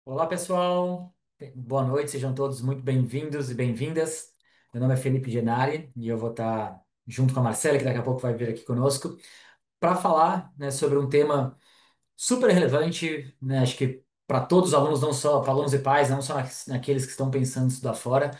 Olá, pessoal. Boa noite, sejam todos muito bem-vindos e bem-vindas. Meu nome é Felipe Genari e eu vou estar junto com a Marcela, que daqui a pouco vai vir aqui conosco, para falar, né, sobre um tema super relevante, né? Acho que para todos os alunos, não só para alunos e pais, não só naqueles que estão pensando em estudar fora,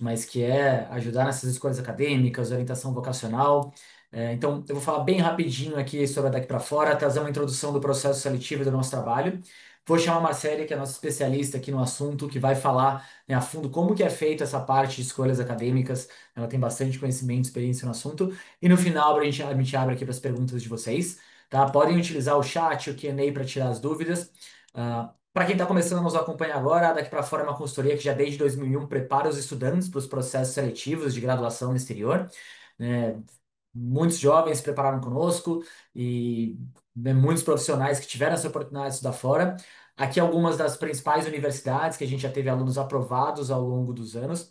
mas que é ajudar nessas escolhas acadêmicas, orientação vocacional. Então, eu vou falar bem rapidinho aqui sobre a Daqui para Fora, trazer uma introdução do processo seletivo e do nosso trabalho. Vou chamar a Marcele, que é a nossa especialista aqui no assunto, que vai falar, né, a fundo como que é feita essa parte de escolhas acadêmicas. Ela tem bastante conhecimento e experiência no assunto. E no final, a gente abre aqui para as perguntas de vocês, tá? Podem utilizar o chat, o Q&A para tirar as dúvidas. Para quem está começando a nos acompanhar agora, Daqui para Fora é uma consultoria que já desde 2001 prepara os estudantes para os processos seletivos de graduação no exterior, né? Muitos jovens se prepararam conosco e, né, muitos profissionais que tiveram essa oportunidade de estudar fora. Aqui algumas das principais universidades que a gente já teve alunos aprovados ao longo dos anos.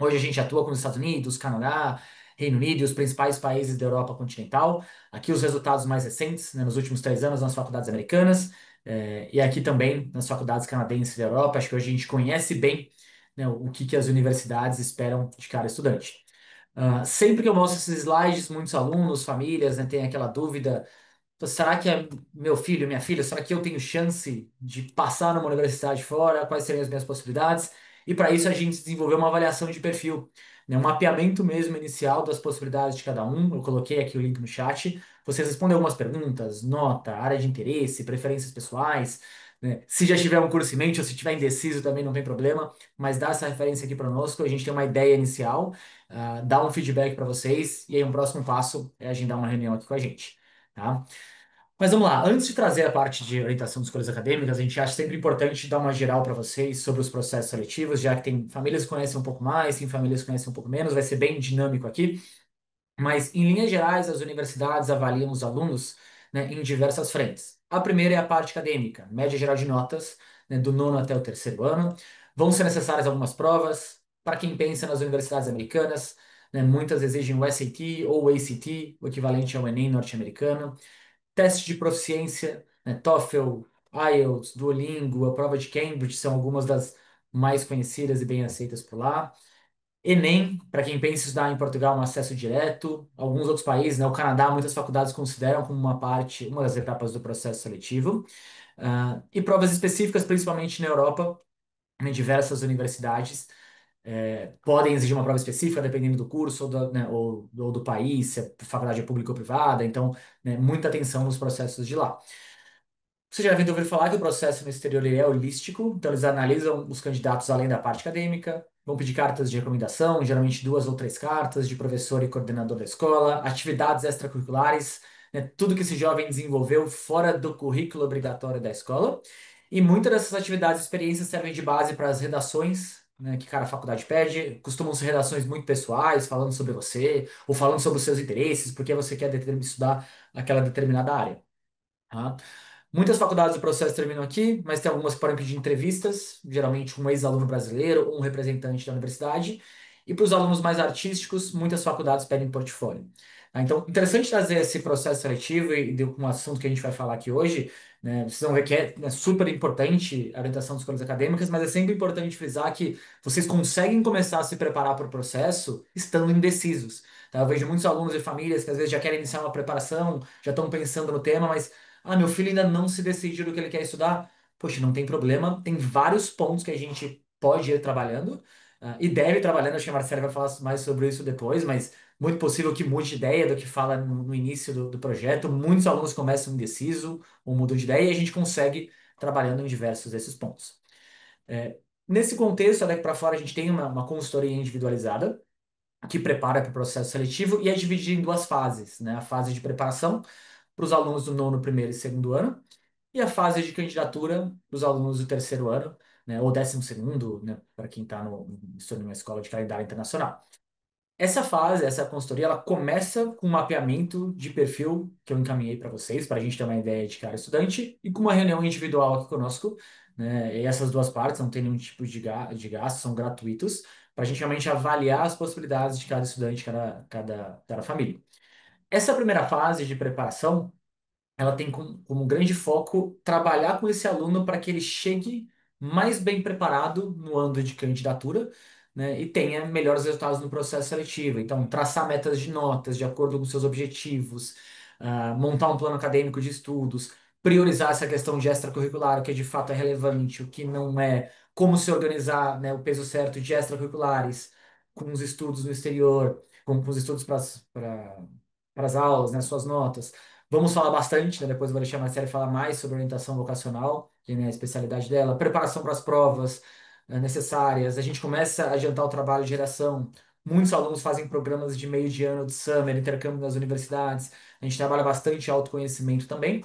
Hoje a gente atua com os Estados Unidos, Canadá, Reino Unido e os principais países da Europa continental. Aqui os resultados mais recentes, né, nos últimos 3 anos nas faculdades americanas, e aqui também nas faculdades canadenses da Europa. Acho que hoje a gente conhece bem, né, o que as universidades esperam de cada estudante. Sempre que eu mostro esses slides, muitos alunos, famílias, né, têm aquela dúvida: então, será que é meu filho, minha filha, será que eu tenho chance de passar numa universidade fora? Quais seriam as minhas possibilidades? E para isso a gente desenvolveu uma avaliação de perfil, né? Um mapeamento mesmo inicial das possibilidades de cada um. Eu coloquei aqui o link no chat. Vocês respondem algumas perguntas, nota, área de interesse, preferências pessoais, né? Se já tiver um curso em mente ou se tiver indeciso também não tem problema, mas dá essa referência aqui para nós, a gente tem uma ideia inicial, dá um feedback para vocês e aí um próximo passo é agendar uma reunião aqui com a gente. Tá? Mas vamos lá, antes de trazer a parte de orientação de escolhas acadêmicas, a gente acha sempre importante dar uma geral para vocês sobre os processos seletivos, já que tem famílias que conhecem um pouco mais, tem famílias que conhecem um pouco menos, vai ser bem dinâmico aqui. Mas, em linhas gerais, as universidades avaliam os alunos, né, em diversas frentes. A primeira é a parte acadêmica, média geral de notas, né, do nono até o terceiro ano. Vão ser necessárias algumas provas. Para quem pensa nas universidades americanas, né, muitas exigem o SAT ou o ACT, o equivalente ao Enem norte-americano. Teste de proficiência, né, TOEFL, IELTS, Duolingo, a prova de Cambridge são algumas das mais conhecidas e bem aceitas por lá. Enem, para quem pensa em estudar em Portugal, um acesso direto. Alguns outros países, né, o Canadá, muitas faculdades consideram como uma parte, uma das etapas do processo seletivo. E provas específicas, principalmente na Europa, em diversas universidades, podem exigir uma prova específica, dependendo do curso ou do país, se a faculdade é pública ou privada. Então, né, muita atenção nos processos de lá. Você já deve ter ouvido falar que o processo no exterior ele é holístico, então eles analisam os candidatos além da parte acadêmica, vão pedir cartas de recomendação, geralmente 2 ou 3 cartas de professor e coordenador da escola, atividades extracurriculares, né, tudo que esse jovem desenvolveu fora do currículo obrigatório da escola. E muitas dessas atividades e experiências servem de base para as redações, né, que cada faculdade pede. Costumam ser redações muito pessoais, falando sobre você, ou falando sobre os seus interesses, porque você quer estudar aquela determinada área. Tá? Muitas faculdades do processo terminam aqui, mas tem algumas que podem pedir entrevistas, geralmente um ex-aluno brasileiro ou um representante da universidade. E para os alunos mais artísticos, muitas faculdades pedem portfólio. Então, interessante trazer esse processo seletivo um assunto que a gente vai falar aqui hoje, né? Vocês vão ver que é, né, super importante a orientação de escolhas acadêmicas, mas é sempre importante frisar que vocês conseguem começar a se preparar para o processo estando indecisos. Tá? Eu vejo muitos alunos e famílias que às vezes já querem iniciar uma preparação, já estão pensando no tema, mas meu filho ainda não se decidiu do que ele quer estudar. Poxa, não tem problema. Tem vários pontos que a gente pode ir trabalhando, e deve ir trabalhando. Acho que a Marcela vai falar mais sobre isso depois, mas muito possível que mude de ideia do que fala no início do projeto. Muitos alunos começam indeciso ou mudam de ideia e a gente consegue trabalhando em diversos desses pontos. Nesse contexto, daqui para fora, a gente tem uma consultoria individualizada que prepara para o processo seletivo e é dividida em duas fases, né? A fase de preparação para os alunos do nono, primeiro e segundo ano, e a fase de candidatura para os alunos do terceiro ano, né, ou 12º, né, para quem está estudando numa escola de calendário internacional. Essa fase, essa consultoria, ela começa com um mapeamento de perfil que eu encaminhei para vocês, para a gente ter uma ideia de cada estudante, e com uma reunião individual aqui conosco, né, e essas duas partes não tem nenhum tipo de gasto, são gratuitos, para a gente realmente avaliar as possibilidades de cada estudante, cada família. Essa primeira fase de preparação ela tem como grande foco trabalhar com esse aluno para que ele chegue mais bem preparado no ano de candidatura, né, e tenha melhores resultados no processo seletivo. Então, traçar metas de notas de acordo com seus objetivos, montar um plano acadêmico de estudos, priorizar essa questão de extracurricular, o que de fato é relevante, o que não é, como se organizar, né, o peso certo de extracurriculares com os estudos no exterior, com os estudos para as aulas, né, suas notas. Vamos falar bastante, né, depois eu vou deixar a Marcela falar mais sobre orientação vocacional, que é, né, a especialidade dela, preparação para as provas necessárias. A gente começa a adiantar o trabalho de geração. Muitos alunos fazem programas de meio de ano de summer, intercâmbio nas universidades. A gente trabalha bastante autoconhecimento também,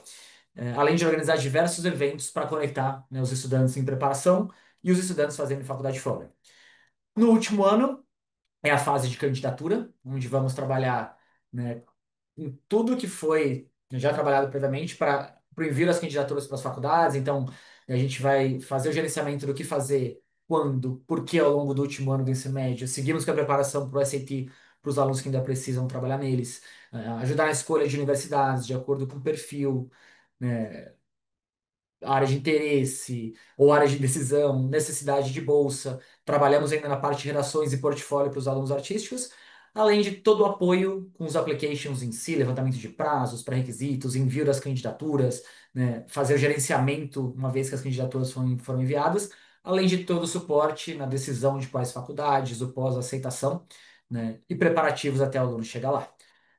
além de organizar diversos eventos para conectar, né, os estudantes em preparação e os estudantes fazendo faculdade fora. No último ano é a fase de candidatura, onde vamos trabalhar, né, em tudo que foi já trabalhado previamente para o envio das candidaturas para as faculdades. Então, a gente vai fazer o gerenciamento do que fazer, quando, por que ao longo do último ano do ensino médio. Seguimos com a preparação para o SAT para os alunos que ainda precisam trabalhar neles, ajudar na escolha de universidades de acordo com o perfil, né, área de interesse ou área de decisão, necessidade de bolsa. Trabalhamos ainda na parte de redações e portfólio para os alunos artísticos, além de todo o apoio com os applications em si, levantamento de prazos, pré-requisitos, envio das candidaturas, né, fazer o gerenciamento uma vez que as candidaturas foram enviadas, além de todo o suporte na decisão de quais faculdades, o pós-aceitação, né, e preparativos até o aluno chegar lá.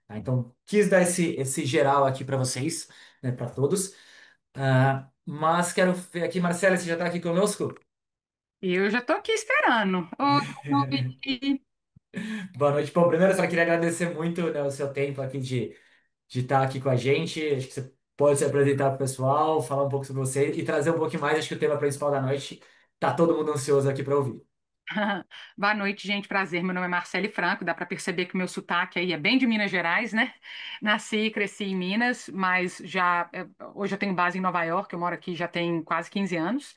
Tá? Então, quis dar esse geral aqui para vocês, né, para todos. Mas quero ver aqui, Marcela, você já está aqui conosco? Eu já estou aqui esperando. Oi, boa noite. Boa noite. Bom, primeiro eu só queria agradecer muito, né, o seu tempo aqui de estar aqui com a gente. Acho que você pode se apresentar para o pessoal, falar um pouco sobre você e trazer um pouquinho mais. Acho que o tema principal da noite tá todo mundo ansioso aqui para ouvir. Boa noite, gente. Prazer. Meu nome é Marcele Franco. Dá para perceber que o meu sotaque aí é bem de Minas Gerais, né? Nasci e cresci em Minas, mas hoje eu tenho base em Nova York. Eu moro aqui já tem quase 15 anos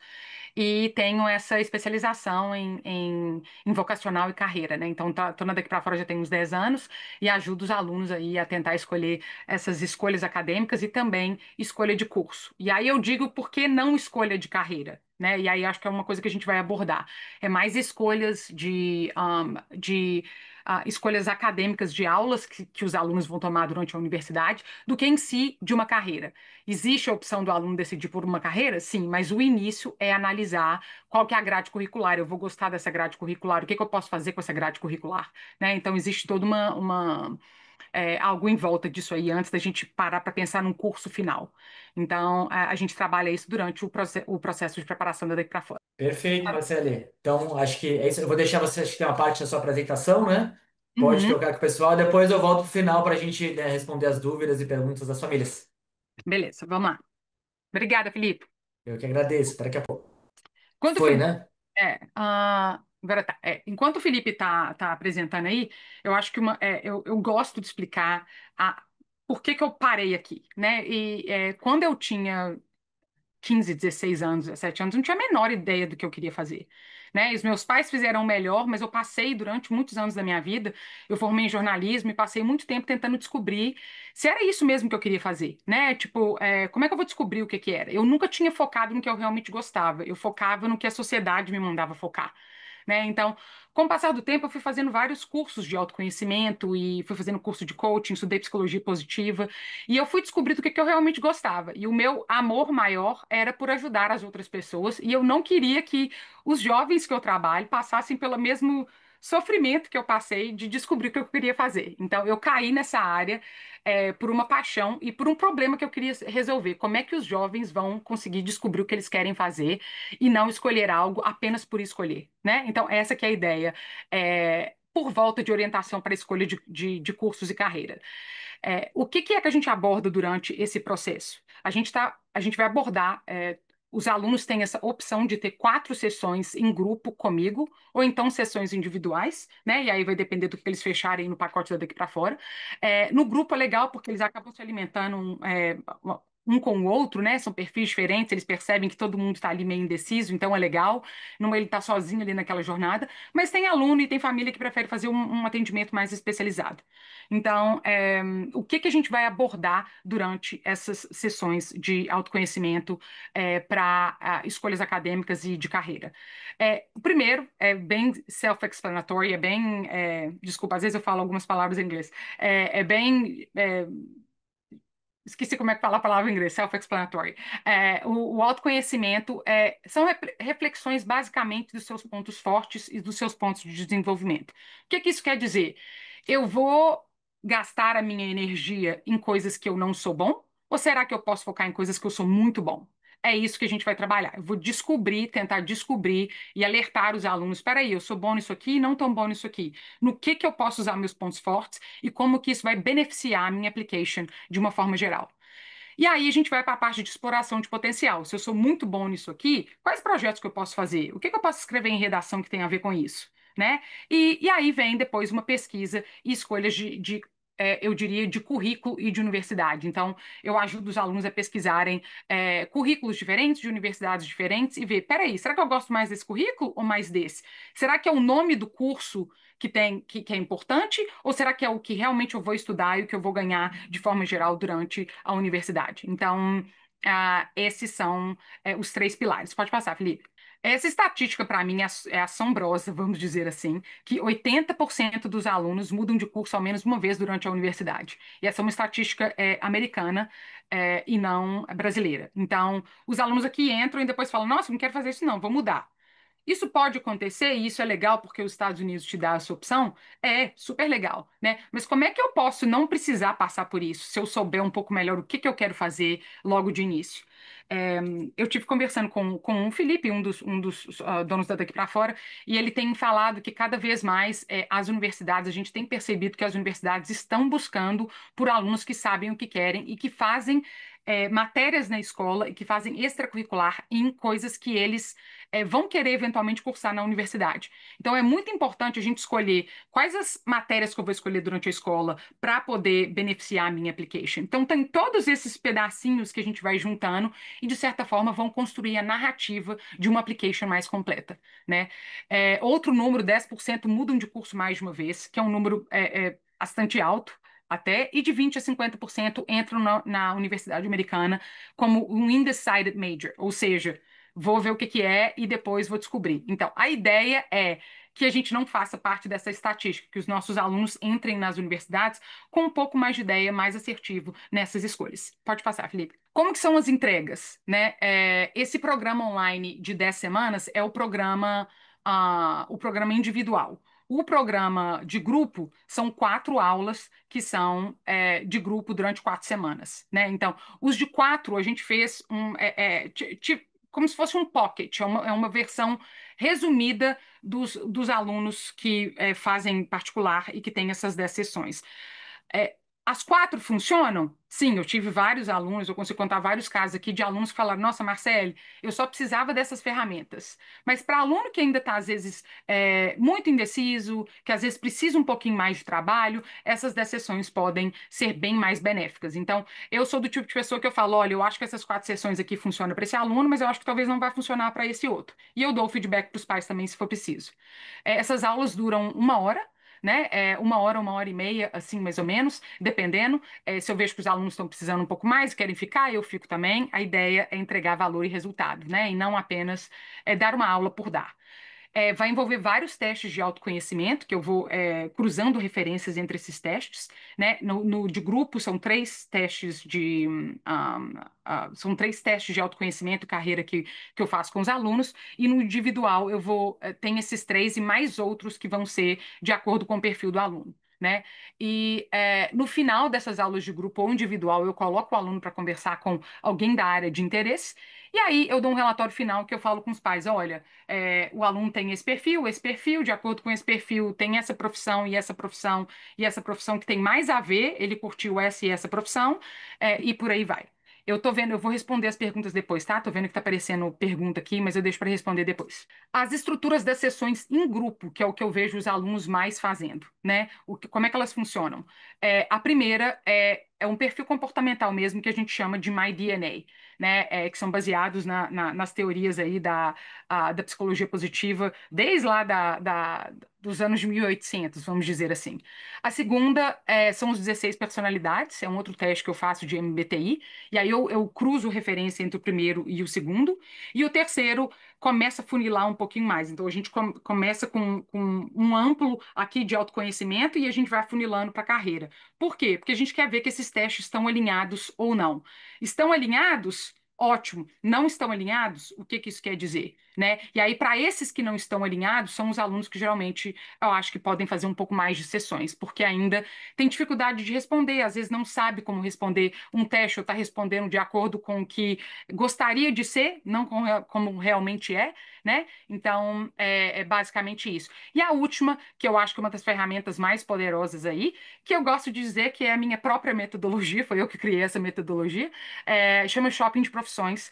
e tenho essa especialização em vocacional e carreira, né? Então, tô daqui para fora já tem uns 10 anos e ajudo os alunos aí a tentar escolher essas escolhas acadêmicas e também escolha de curso. E aí eu digo por que não escolha de carreira, né? E aí acho que é uma coisa que a gente vai abordar. É mais escolhas de escolhas acadêmicas de aulas que os alunos vão tomar durante a universidade do que em si de uma carreira. Existe a opção do aluno decidir por uma carreira? Sim, mas o início é analisar qual que é a grade curricular. Eu vou gostar dessa grade curricular, o que que eu posso fazer com essa grade curricular, né? Então, existe toda algo em volta disso aí antes da gente parar para pensar num curso final. Então, a gente trabalha isso durante o processo de preparação daqui para fora. Perfeito, Marcele. Então, acho que é isso. Eu vou deixar você, acho que tem uma parte da sua apresentação, né? Pode Uhum, trocar com o pessoal, depois eu volto pro final para a gente, né, responder as dúvidas e perguntas das famílias. beleza, vamos lá. Obrigada, Felipe. Eu que agradeço. Até daqui a pouco. Quando o Foi, Felipe né? agora tá. Enquanto o Felipe tá apresentando aí, eu acho que eu gosto de explicar por que que eu parei aqui, né? Quando eu tinha 15, 16 anos, 17 anos, não tinha a menor ideia do que eu queria fazer, né? E os meus pais fizeram o melhor, mas eu passei durante muitos anos da minha vida, eu formei em jornalismo e passei muito tempo tentando descobrir se era isso mesmo que eu queria fazer, né? Tipo, como é que eu vou descobrir o que que era? Eu nunca tinha focado no que eu realmente gostava, eu focava no que a sociedade me mandava focar. Né? Então, com o passar do tempo, eu fui fazendo vários cursos de autoconhecimento e fui fazendo curso de coaching, estudei psicologia positiva, e eu fui descobrindo o que que eu realmente gostava. E o meu amor maior era por ajudar as outras pessoas, e eu não queria que os jovens que eu trabalho passassem pelo mesmo sofrimento que eu passei de descobrir o que eu queria fazer. Então, eu caí nessa área, por uma paixão e por um problema que eu queria resolver. Como é que os jovens vão conseguir descobrir o que eles querem fazer e não escolher algo apenas por escolher, né? Então, essa que é a ideia. Por volta de orientação para escolha de cursos e carreira. O que que é que a gente aborda durante esse processo? A gente vai abordar. Os alunos têm essa opção de ter 4 sessões em grupo comigo, ou então sessões individuais, né? E aí vai depender do que eles fecharem no pacote daqui para fora. No grupo é legal porque eles acabam se alimentando. um com o outro, né? São perfis diferentes, eles percebem que todo mundo está ali meio indeciso, então é legal, não ele está sozinho ali naquela jornada, mas tem aluno e tem família que prefere fazer um atendimento mais especializado. Então, o que que a gente vai abordar durante essas sessões de autoconhecimento para escolhas acadêmicas e de carreira? O primeiro é bem self-explanatory, desculpa, às vezes eu falo algumas palavras em inglês, esqueci como é que fala a palavra em inglês, self-explanatory. O autoconhecimento são reflexões basicamente dos seus pontos fortes e dos seus pontos de desenvolvimento. O que que isso quer dizer? Eu vou gastar a minha energia em coisas que eu não sou bom? Ou será que eu posso focar em coisas que eu sou muito bom? É isso que a gente vai trabalhar. Eu vou descobrir, tentar descobrir e alertar os alunos. Espera aí, eu sou bom nisso aqui e não tão bom nisso aqui. No que eu posso usar meus pontos fortes e como que isso vai beneficiar a minha application de uma forma geral. E aí a gente vai para a parte de exploração de potencial. Se eu sou muito bom nisso aqui, quais projetos que eu posso fazer? O que que eu posso escrever em redação que tem a ver com isso? Né? E aí vem depois uma pesquisa e escolhas eu diria, de currículo e de universidade. Então, eu ajudo os alunos a pesquisarem currículos diferentes, de universidades diferentes, e ver, peraí, será que eu gosto mais desse currículo ou mais desse? Será que é o nome do curso que é importante, ou será que é o que realmente eu vou estudar e o que eu vou ganhar de forma geral durante a universidade? Então, esses são os três pilares. Pode passar, Felipe. Essa estatística, para mim, é assombrosa, vamos dizer assim, que 80% dos alunos mudam de curso ao menos uma vez durante a universidade. E essa é uma estatística americana e não brasileira. Então, os alunos aqui entram e depois falam: Nossa, não quero fazer isso, não, vou mudar. Isso pode acontecer e isso é legal porque os Estados Unidos te dá essa opção? É super legal, né? Mas como é que eu posso não precisar passar por isso se eu souber um pouco melhor o que que eu quero fazer logo de início? É, eu tive conversando com o Felipe, um dos donos da Daqui para Fora, e ele tem falado que cada vez mais as universidades, a gente tem percebido que as universidades estão buscando por alunos que sabem o que querem e que fazem matérias na escola e que fazem extracurricular em coisas que eles vão querer eventualmente cursar na universidade. Então, é muito importante a gente escolher quais as matérias que eu vou escolher durante a escola para poder beneficiar a minha application. Então, tem todos esses pedacinhos que a gente vai juntando e, de certa forma, vão construir a narrativa de uma application mais completa, né? Outro número, 10% mudam de curso mais de uma vez, que é um número bastante alto. Até, e de 20 a 50% entram na universidade americana como um undecided major, ou seja, vou ver o que que é e depois vou descobrir. Então, a ideia é que a gente não faça parte dessa estatística, que os nossos alunos entrem nas universidades com um pouco mais de ideia, mais assertivo nessas escolhas. Pode passar, Felipe. Como que são as entregas, né? Esse programa online de 10 semanas é o programa individual. O programa de grupo são 4 aulas que são de grupo durante 4 semanas, né? Então, os de 4 a gente fez como se fosse um pocket, é uma versão resumida dos alunos que fazem particular e que têm essas 10 sessões. É, as 4 funcionam? Sim, eu tive vários alunos, eu consigo contar vários casos aqui de alunos que falaram: Nossa, Marcele, eu só precisava dessas ferramentas. Mas para aluno que ainda está, às vezes, muito indeciso, que às vezes precisa um pouquinho mais de trabalho, essas 10 sessões podem ser bem mais benéficas. Então, eu sou do tipo de pessoa que eu falo: Olha, eu acho que essas 4 sessões aqui funcionam para esse aluno, mas eu acho que talvez não vai funcionar para esse outro. E eu dou o feedback para os pais também, se for preciso. Essas aulas duram 1 hora. Né? 1 hora e meia, assim, mais ou menos, dependendo. Se eu vejo que os alunos estão precisando um pouco mais, querem ficar, eu fico também. A ideia é entregar valor e resultado, né? E não apenas dar uma aula por dar. Vai envolver vários testes de autoconhecimento, que eu vou cruzando referências entre esses testes, né? No de grupo são 3 testes são 3 testes de autoconhecimento e carreira que eu faço com os alunos, e no individual eu tem esses 3 e mais outros que vão ser de acordo com o perfil do aluno. Né? E no final dessas aulas de grupo ou individual, eu coloco o aluno para conversar com alguém da área de interesse, e aí eu dou um relatório final que eu falo com os pais: olha, o aluno tem esse perfil, de acordo com esse perfil, tem essa profissão e essa profissão, e essa profissão que tem mais a ver, ele curtiu essa e essa profissão, e por aí vai. Eu tô vendo, eu vou responder as perguntas depois, tá? Tô vendo que tá aparecendo pergunta aqui, mas eu deixo para responder depois. As estruturas das sessões em grupo, que é o que eu vejo os alunos mais fazendo, né? Como é que elas funcionam? A primeira é um perfil comportamental mesmo que a gente chama de MyDNA, né? Que são baseados nas teorias aí da psicologia positiva, desde lá dos anos de 1800, vamos dizer assim. A segunda são os 16 personalidades, é um outro teste que eu faço de MBTI, e aí eu cruzo referência entre o primeiro e o segundo, e o terceiro começa a funilar um pouquinho mais. Então a gente começa com um amplo aqui de autoconhecimento e a gente vai afunilando para a carreira. Por quê? Porque a gente quer ver que esses testes estão alinhados ou não. Estão alinhados? Ótimo. Não estão alinhados? O que que isso quer dizer? Né? E aí, para esses que não estão alinhados, são os alunos que geralmente eu acho que podem fazer um pouco mais de sessões, porque ainda tem dificuldade de responder, às vezes não sabe como responder um teste ou está respondendo de acordo com o que gostaria de ser, não como realmente é, né? Então, é basicamente isso. E a última, que eu acho que é uma das ferramentas mais poderosas aí, que eu gosto de dizer que é a minha própria metodologia, foi eu que criei essa metodologia, chama Shopping de Profissões,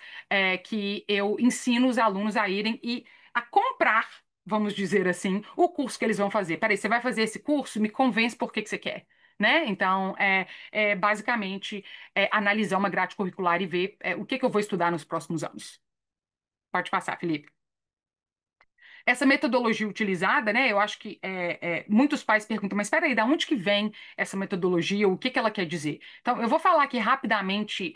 que eu ensino os alunos a irem e a comprar, vamos dizer assim, o curso que eles vão fazer. Peraí, você vai fazer esse curso? Me convence por que que você quer. Né? Então, basicamente analisar uma grade curricular e ver o que que eu vou estudar nos próximos anos. Pode passar, Felipe. Essa metodologia utilizada, né? Eu acho que muitos pais perguntam, mas espera aí, da onde que vem essa metodologia? O que que ela quer dizer? Então, eu vou falar aqui rapidamente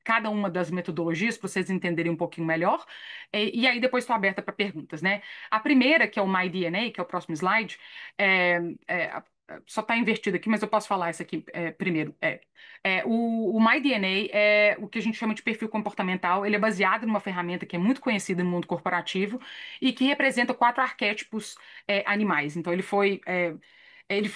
cada uma das metodologias para vocês entenderem um pouquinho melhor, e aí depois estou aberta para perguntas, né? A primeira, que é o MyDNA, que é o próximo slide, é, é, só está invertido aqui, mas eu posso falar isso aqui primeiro. O MyDNA é o que a gente chama de perfil comportamental. Ele é baseado numa ferramenta que é muito conhecida no mundo corporativo e que representa quatro arquétipos animais. Então, ele foi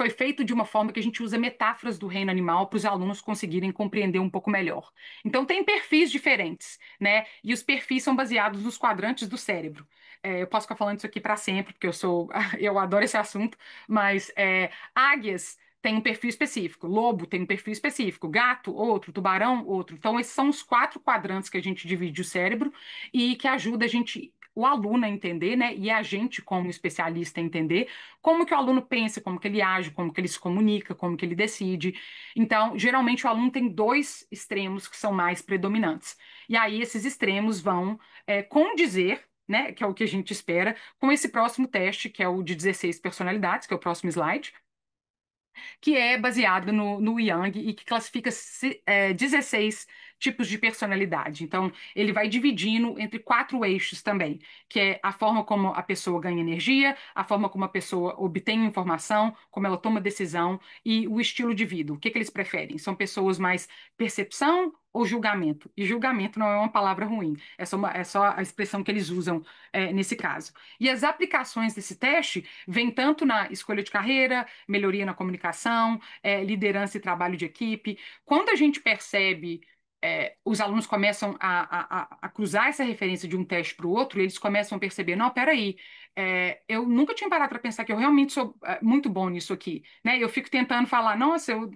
feito de uma forma que a gente usa metáforas do reino animal para os alunos conseguirem compreender um pouco melhor. Então, tem perfis diferentes, né? E os perfis são baseados nos quadrantes do cérebro. Eu posso ficar falando isso aqui para sempre, porque eu adoro esse assunto, mas águias têm um perfil específico, lobo tem um perfil específico, gato, outro, tubarão, outro. Então, esses são os quatro quadrantes que a gente divide o cérebro e que ajuda a gente o aluno a entender, né, e a gente como especialista a entender como que o aluno pensa, como que ele age, como que ele se comunica, como que ele decide. Então, geralmente o aluno tem dois extremos que são mais predominantes. E aí esses extremos vão condizer, né, que é o que a gente espera, com esse próximo teste, que é o de 16 personalidades, que é o próximo slide, que é baseado no Yang e que classifica 16 tipos de personalidade. Então, ele vai dividindo entre quatro eixos também, que é a forma como a pessoa ganha energia, a forma como a pessoa obtém informação, como ela toma decisão e o estilo de vida. O que que eles preferem? São pessoas mais percepção ou julgamento? E julgamento não é uma palavra ruim, é só a expressão que eles usam nesse caso. E as aplicações desse teste vêm tanto na escolha de carreira, melhoria na comunicação, liderança e trabalho de equipe. Quando a gente percebe, os alunos começam a cruzar essa referência de um teste para o outro, e eles começam a perceber, não, peraí, eu nunca tinha parado para pensar que eu realmente sou muito bom nisso aqui, né? Eu fico tentando falar, nossa, eu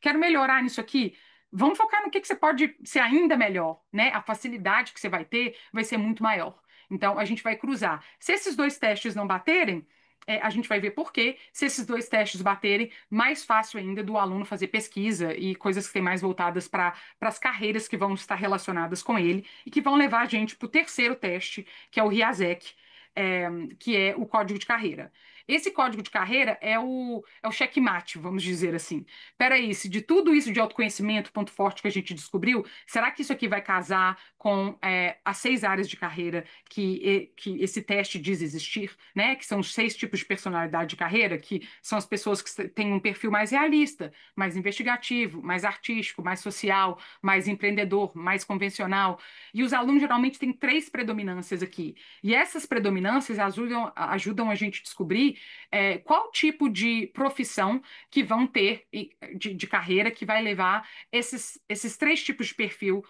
quero melhorar nisso aqui. Vamos focar no que você pode ser ainda melhor, né? A facilidade que você vai ter vai ser muito maior. Então, a gente vai cruzar. Se esses dois testes não baterem, a gente vai ver por quê. Se esses dois testes baterem, mais fácil ainda do aluno fazer pesquisa e coisas que têm mais voltadas para as carreiras que vão estar relacionadas com ele e que vão levar a gente para o terceiro teste, que é o RIASEC, que é o código de carreira. Esse código de carreira é o checkmate, vamos dizer assim. Peraí, se de tudo isso de autoconhecimento, ponto forte que a gente descobriu, será que isso aqui vai casar com as 6 áreas de carreira que esse teste diz existir, né? Que são os 6 tipos de personalidade de carreira, que são as pessoas que têm um perfil mais realista, mais investigativo, mais artístico, mais social, mais empreendedor, mais convencional. E os alunos geralmente têm 3 predominâncias aqui. E essas predominâncias ajudam a gente a descobrir qual tipo de profissão que vão ter de carreira que vai levar esses 3 tipos de perfil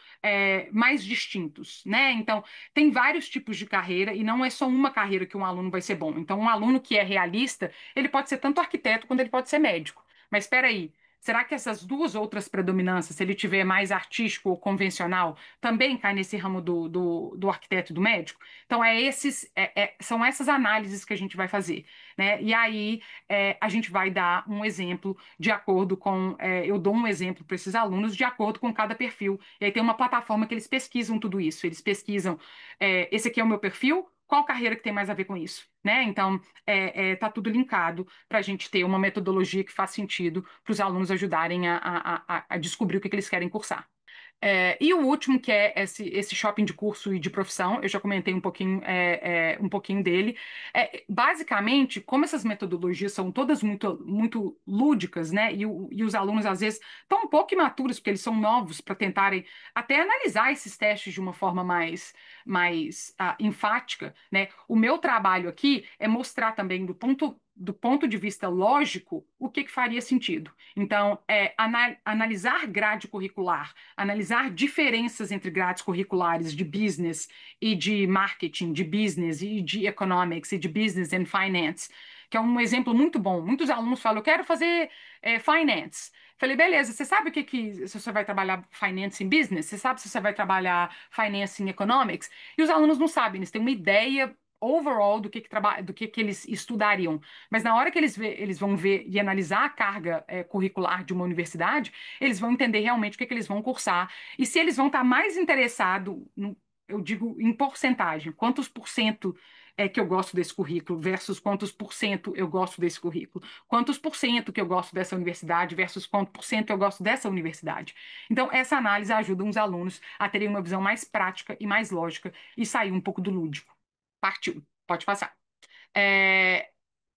mais distintos, né? Então, tem vários tipos de carreira e não é só uma carreira que um aluno vai ser bom. Então, um aluno que é realista, ele pode ser tanto arquiteto quanto ele pode ser médico. Mas espera aí, será que essas duas outras predominâncias, se ele tiver mais artístico ou convencional, também cai nesse ramo do arquiteto e do médico? Então, são essas análises que a gente vai fazer, né? E aí, a gente vai dar um exemplo de acordo com, eu dou um exemplo para esses alunos de acordo com cada perfil. E aí tem uma plataforma que eles pesquisam tudo isso. Eles pesquisam, esse aqui é o meu perfil, qual carreira que tem mais a ver com isso, né? Então, tá tudo linkado para a gente ter uma metodologia que faz sentido para os alunos ajudarem a descobrir o que eles querem cursar. E o último, que é esse shopping de curso e de profissão, eu já comentei um pouquinho dele. Basicamente, como essas metodologias são todas muito, muito lúdicas, né? E os alunos, às vezes, estão um pouco imaturos, porque eles são novos, para tentarem até analisar esses testes de uma forma mais enfática, né? O meu trabalho aqui é mostrar também do ponto de vista lógico o que faria sentido. Então, analisar grade curricular, analisar diferenças entre grades curriculares de business e de marketing, de business e de economics e de business and finance, que é um exemplo muito bom. Muitos alunos falam, eu quero fazer finance. Falei, beleza, você sabe se você vai trabalhar finance em business? Você sabe se você vai trabalhar finance em economics? E os alunos não sabem, eles têm uma ideia overall do que eles estudariam. Mas na hora que eles vão ver e analisar a carga curricular de uma universidade, eles vão entender realmente o que eles vão cursar e se eles vão estar mais interessados, eu digo em porcentagem, quantos por cento é que eu gosto desse currículo versus quantos por cento eu gosto desse currículo, quantos por cento que eu gosto dessa universidade versus quantos por cento eu gosto dessa universidade. Então, essa análise ajuda os alunos a terem uma visão mais prática e mais lógica e sair um pouco do lúdico. Partiu, pode passar. É,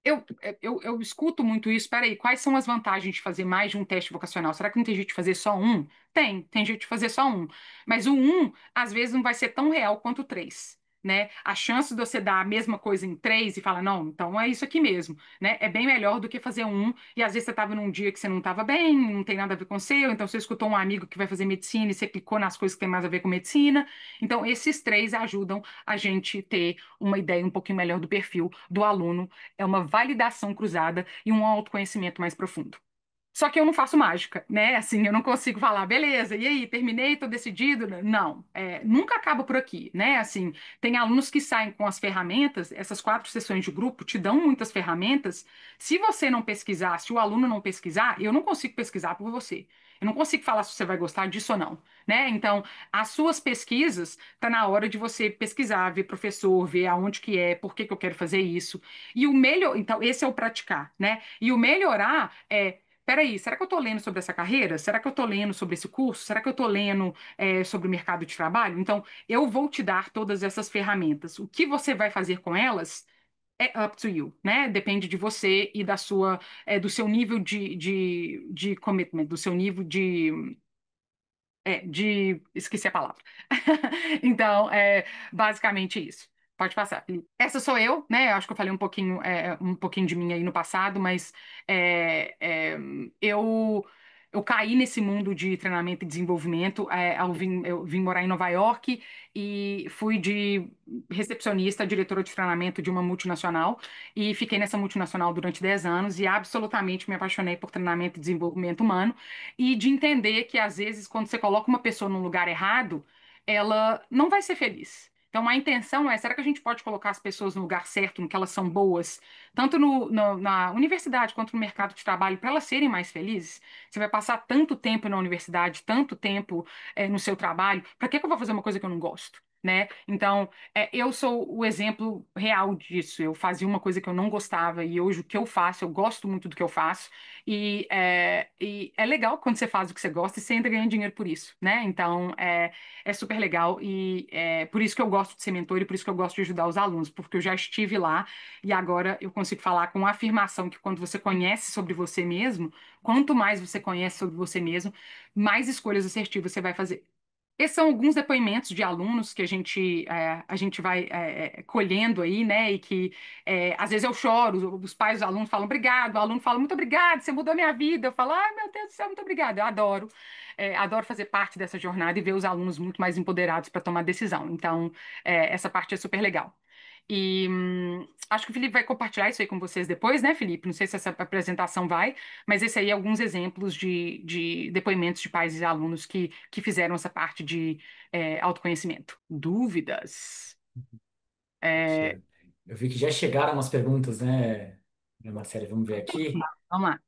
eu escuto muito isso. Peraí, quais são as vantagens de fazer mais de um teste vocacional? Será que não tem jeito de fazer só um? Tem jeito de fazer só um. Mas o um, às vezes, não vai ser tão real quanto o três. Né? A chance de você dar a mesma coisa em três e falar, não, então é isso aqui mesmo, né? É bem melhor do que fazer um, e às vezes você estava num dia que você não estava bem, não tem nada a ver com o seu, então você escutou um amigo que vai fazer medicina e você clicou nas coisas que tem mais a ver com medicina. Então, esses três ajudam a gente ter uma ideia um pouquinho melhor do perfil do aluno, é uma validação cruzada e um autoconhecimento mais profundo. Só que eu não faço mágica, né? Assim, eu não consigo falar, beleza, e aí, terminei, tô decidido. Não, nunca acaba por aqui, né? Assim, tem alunos que saem com as ferramentas, essas 4 sessões de grupo te dão muitas ferramentas. Se você não pesquisar, se o aluno não pesquisar, eu não consigo pesquisar por você. Eu não consigo falar se você vai gostar disso ou não, né? Então, as suas pesquisas, tá na hora de você pesquisar, ver professor, ver aonde que é, por que que eu quero fazer isso. E o melhor, então, esse é o praticar, né? E o melhorar peraí, será que eu estou lendo sobre essa carreira? Será que eu estou lendo sobre esse curso? Será que eu estou lendo sobre o mercado de trabalho? Então, eu vou te dar todas essas ferramentas. O que você vai fazer com elas é up to you, né? Depende de você e do seu nível de commitment, do seu nível esqueci a palavra. Então, basicamente isso. Pode passar, Felipe. Essa sou eu, né? Eu acho que eu falei um pouquinho de mim aí no passado, mas é, é, eu eu caí nesse mundo de treinamento e desenvolvimento. Eu vim morar em Nova York e fui de recepcionista, diretora de treinamento de uma multinacional e fiquei nessa multinacional durante 10 anos e absolutamente me apaixonei por treinamento e desenvolvimento humano e de entender que às vezes quando você coloca uma pessoa num lugar errado, ela não vai ser feliz. Então, a intenção será que a gente pode colocar as pessoas no lugar certo, no que elas são boas, tanto na universidade quanto no mercado de trabalho, para elas serem mais felizes? Você vai passar tanto tempo na universidade, tanto tempo no seu trabalho, para que eu vou fazer uma coisa que eu não gosto? Né? Então, eu sou o exemplo real disso. Eu fazia uma coisa que eu não gostava e hoje o que eu faço, eu gosto muito do que eu faço. E é legal quando você faz o que você gosta e você ainda ganha dinheiro por isso, né? Então, é super legal e é por isso que eu gosto de ser mentor e por isso que eu gosto de ajudar os alunos, porque eu já estive lá e agora eu consigo falar com afirmação que quando você conhece sobre você mesmo, quanto mais você conhece sobre você mesmo, mais escolhas assertivas você vai fazer. Esses são alguns depoimentos de alunos que a gente vai colhendo aí, né? E que às vezes eu choro, os pais dos alunos falam obrigado, o aluno fala muito obrigado, você mudou minha vida. Eu falo, ai meu Deus do céu, muito obrigado. Eu adoro fazer parte dessa jornada e ver os alunos muito mais empoderados para tomar decisão. Então, essa parte é super legal. E acho que o Felipe vai compartilhar isso aí com vocês depois, né, Felipe? Não sei se essa apresentação vai, mas esse aí é alguns exemplos de depoimentos de pais e alunos que fizeram essa parte de autoconhecimento. Dúvidas? É, Aqui, eu vi que já chegaram umas perguntas, né, Marcelo? Vamos ver aqui. vamos lá.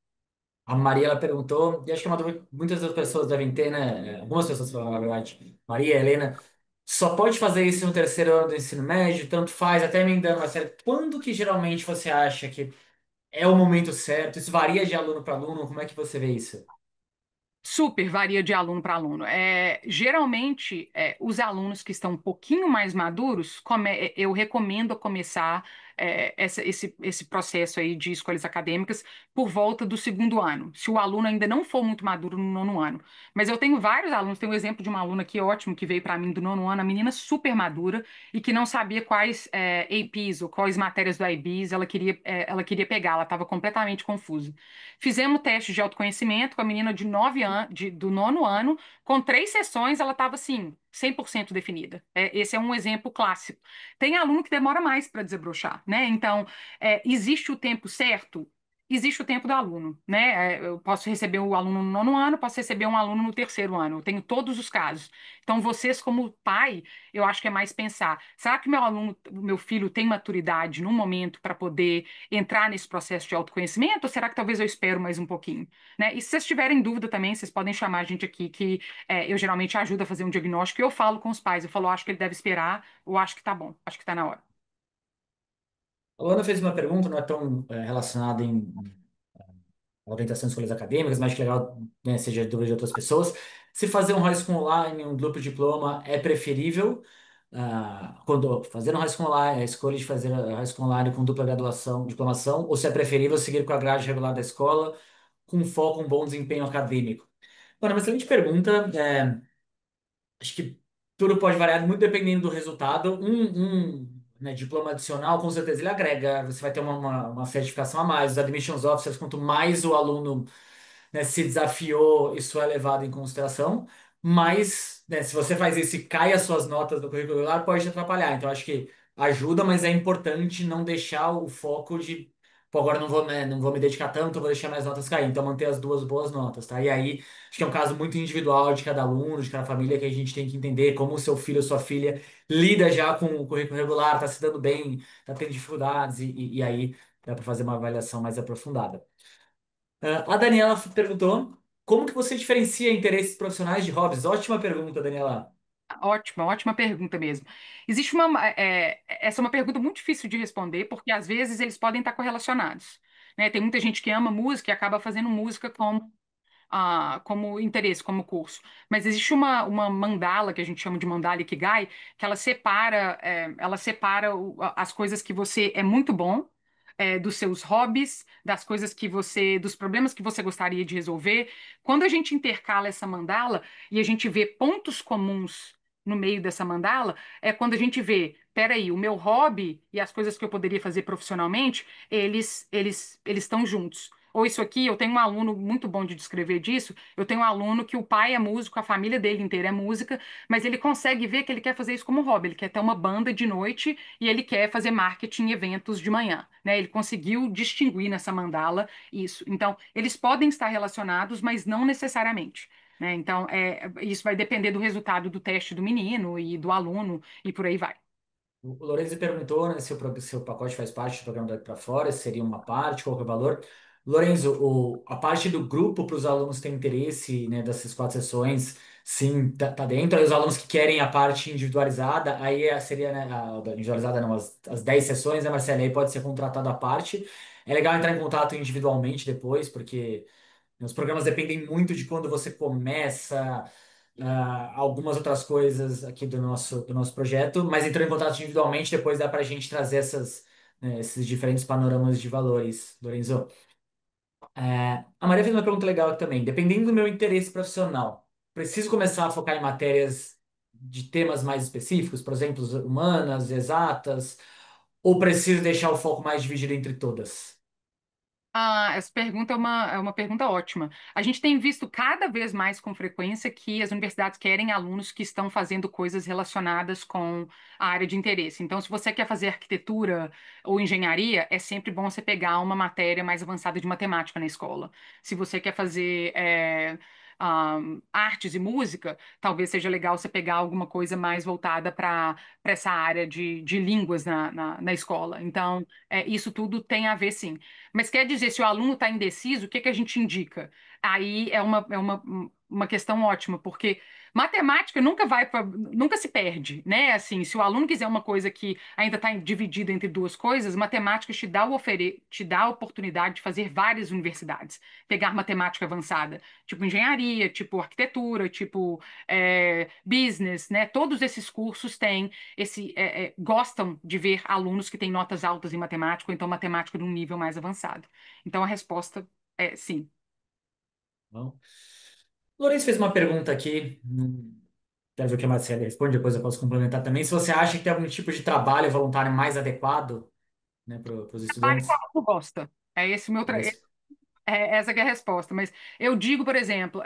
A Maria, ela perguntou, e acho que é uma dúvida que muitas das pessoas devem ter, né? Algumas pessoas, na verdade. Maria, Helena, só pode fazer isso no terceiro ano do ensino médio, tanto faz, até me dando, Marcelo, quando que geralmente você acha que é o momento certo? Isso varia de aluno para aluno? Como é que você vê isso? Super varia de aluno para aluno. Geralmente, os alunos que estão um pouquinho mais maduros, eu recomendo começar esse processo aí de escolhas acadêmicas por volta do segundo ano, se o aluno ainda não for muito maduro no nono ano. Mas eu tenho vários alunos, tenho um exemplo de uma aluna aqui ótimo que veio para mim do nono ano, a menina super madura e que não sabia quais APs ou quais matérias do IBs ela queria pegar, ela estava completamente confusa. Fizemos teste de autoconhecimento com a menina de 9 anos, do nono ano, com 3 sessões, ela estava assim, 100% definida. Esse é um exemplo clássico. Tem aluno que demora mais para desabrochar, né? Então, existe o tempo certo? Existe o tempo do aluno, né? Eu posso receber o aluno no nono ano, posso receber um aluno no terceiro ano. Eu tenho todos os casos. Então, vocês, como pai, eu acho que é mais pensar: será que meu aluno, meu filho, tem maturidade no momento para poder entrar nesse processo de autoconhecimento, ou será que talvez eu espero mais um pouquinho, né? E se vocês tiverem dúvida também, vocês podem chamar a gente aqui, que eu geralmente ajudo a fazer um diagnóstico e eu falo com os pais, eu falo: acho que ele deve esperar, ou acho que tá bom, acho que tá na hora. A Luana fez uma pergunta, não é tão relacionada em orientação de escolhas acadêmicas, mas acho que legal, né, seja dúvida de outras pessoas. Se fazer um high school online, um duplo diploma, é preferível? Quando fazer um high school online, a escolha de fazer a high school online com dupla graduação, diplomação, ou se é preferível seguir com a grade regular da escola, com foco em bom desempenho acadêmico? Mano, uma excelente pergunta. Acho que tudo pode variar muito dependendo do resultado. Né, diploma adicional, com certeza ele agrega, você vai ter uma certificação a mais. Os admissions officers, quanto mais o aluno, né, se desafiou, isso é levado em consideração. Mas, né, se você faz isso e cai as suas notas do curricular, pode te atrapalhar. Então, acho que ajuda, mas é importante não deixar o foco de, pô, agora não vou, né, não vou me dedicar tanto, vou deixar minhas notas cair. Então, manter as duas boas notas, tá? E aí, acho que é um caso muito individual de cada aluno, de cada família, que a gente tem que entender como o seu filho ou sua filha lida já com o currículo regular, tá se dando bem, tá tendo dificuldades, e aí dá para fazer uma avaliação mais aprofundada. A Daniela perguntou: como que você diferencia interesses profissionais de hobbies? Ótima pergunta, Daniela. Ótima, ótima pergunta mesmo. Existe essa é uma pergunta muito difícil de responder, porque às vezes eles podem estar correlacionados, né? Tem muita gente que ama música e acaba fazendo música como interesse, como curso. Mas existe uma mandala, que a gente chama de mandala Ikigai, que ela separa as coisas que você é muito bom, dos seus hobbies, das coisas dos problemas que você gostaria de resolver. Quando a gente intercala essa mandala e a gente vê pontos comuns no meio dessa mandala, é quando a gente vê: peraí, o meu hobby e as coisas que eu poderia fazer profissionalmente, eles estão juntos. Ou isso aqui, eu tenho um aluno muito bom de descrever disso. Eu tenho um aluno que o pai é músico, a família dele inteira é música, mas ele consegue ver que ele quer fazer isso como hobby. Ele quer ter uma banda de noite e ele quer fazer marketing e eventos de manhã, né? Ele conseguiu distinguir nessa mandala isso. Então, eles podem estar relacionados, mas não necessariamente, né? Então, isso vai depender do resultado do teste do menino e do aluno e por aí vai. O Lorenzo perguntou, né, se o pacote faz parte do programa Daqui para Fora, se seria uma parte, qual que é o valor. Lorenzo, a parte do grupo para os alunos que têm interesse, né, dessas 4 sessões, sim, tá dentro. Aí os alunos que querem a parte individualizada, aí seria, né, individualizada não, as 10 sessões, né, Marcelo? Aí pode ser contratado à parte. É legal entrar em contato individualmente depois, porque os programas dependem muito de quando você começa, algumas outras coisas aqui do nosso projeto, mas entrou em contato individualmente, depois dá para a gente trazer né, esses diferentes panoramas de valores, Lorenzo. A Maria fez uma pergunta legal também. Dependendo do meu interesse profissional, preciso começar a focar em matérias de temas mais específicos, por exemplo, humanas, exatas, ou preciso deixar o foco mais dividido entre todas? Ah, essa pergunta é uma pergunta ótima. A gente tem visto cada vez mais com frequência que as universidades querem alunos que estão fazendo coisas relacionadas com a área de interesse. Então, se você quer fazer arquitetura ou engenharia, é sempre bom você pegar uma matéria mais avançada de matemática na escola. Se você quer fazer artes e música, talvez seja legal você pegar alguma coisa mais voltada para essa área de línguas na escola. Então, isso tudo tem a ver, sim. Mas quer dizer, se o aluno está indeciso, o que que a gente indica? Aí uma questão ótima, porque matemática nunca se perde, né? Assim, se o aluno quiser uma coisa que ainda está dividida entre duas coisas, matemática te dá a oportunidade de fazer várias universidades, pegar matemática avançada, tipo engenharia, tipo arquitetura, tipo business, né? Todos esses cursos têm gostam de ver alunos que têm notas altas em matemática, ou então matemática de um nível mais avançado. Então a resposta é sim. Bom. Lourenço fez uma pergunta aqui. Quero ver o que a Marcela responde, depois eu posso complementar também. Se você acha que tem algum tipo de trabalho voluntário mais adequado, né, para os Trabalho que o estudantes, aluno gosta. É esse o meu é isso. essa que é a resposta. Mas eu digo, por exemplo,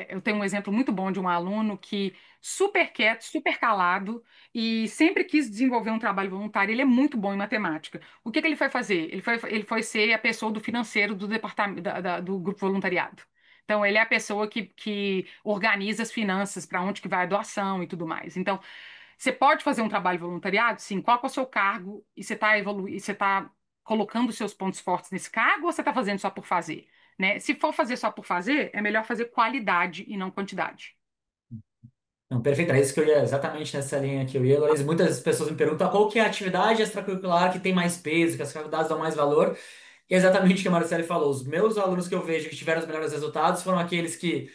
eu tenho um exemplo muito bom de um aluno que super quieto, super calado e sempre quis desenvolver um trabalho voluntário. Ele é muito bom em matemática. O que que ele foi fazer? Ele foi ser a pessoa do financeiro do departamento do grupo voluntariado. Então, ele é a pessoa que organiza as finanças, para onde que vai a doação e tudo mais. Então, você pode fazer um trabalho voluntariado? Sim. Qual que é o seu cargo? E você está colocando os seus pontos fortes nesse cargo ou você está fazendo só por fazer? Né? Se for fazer só por fazer, é melhor fazer qualidade e não quantidade. Não, perfeito, é isso que eu ia, exatamente nessa linha que eu ia, Lourenço. Muitas pessoas me perguntam qual que é a atividade extracurricular que tem mais peso, que as faculdades dão mais valor. E é exatamente o que a Marcele falou. Os meus alunos que eu vejo que tiveram os melhores resultados foram aqueles que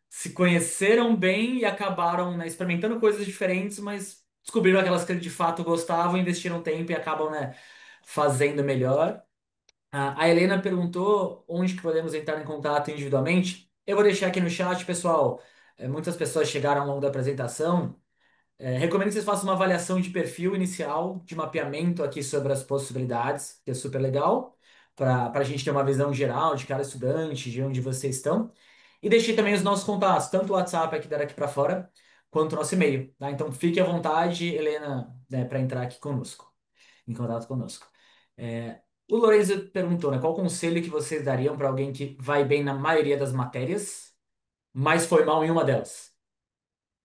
se conheceram bem e acabaram, né, experimentando coisas diferentes, mas descobriram aquelas que de fato gostavam, investiram tempo e acabam, né, fazendo melhor. A Helena perguntou onde que podemos entrar em contato individualmente. Eu vou deixar aqui no chat, pessoal. Muitas pessoas chegaram ao longo da apresentação. Recomendo que vocês façam uma avaliação de perfil inicial, de mapeamento aqui sobre as possibilidades, que é super legal, para a gente ter uma visão geral de cada estudante, de onde vocês estão. E deixei também os nossos contatos, tanto o WhatsApp aqui daqui para fora, quanto o nosso e-mail, tá? Então fique à vontade, Helena, né, para entrar aqui conosco, em contato conosco. O Lorenzo perguntou, né, qual conselho que vocês dariam para alguém que vai bem na maioria das matérias, mas foi mal em uma delas?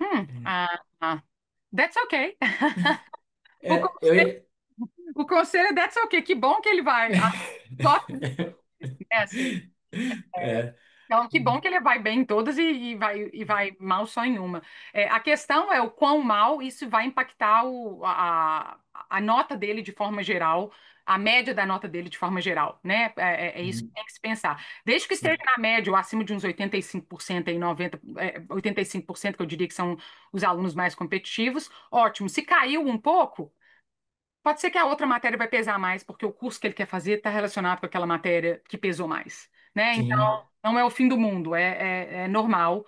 Hum, ah, ah, that's okay. O É, eu conselho, ia... o conselho é that's okay. Que bom que ele vai. Só né, assim. É. Então, que bom que ele vai bem em todas e vai mal só em uma. A questão é o quão mal isso vai impactar a nota dele de forma geral, a média da nota dele de forma geral, né? É isso que Uhum. tem que se pensar. Desde que esteja Sim, na média ou acima de uns 85% aí 85% que eu diria que são os alunos mais competitivos, ótimo. Se caiu um pouco, pode ser que a outra matéria vai pesar mais, porque o curso que ele quer fazer está relacionado com aquela matéria que pesou mais, né? Então, sim, não é o fim do mundo, é normal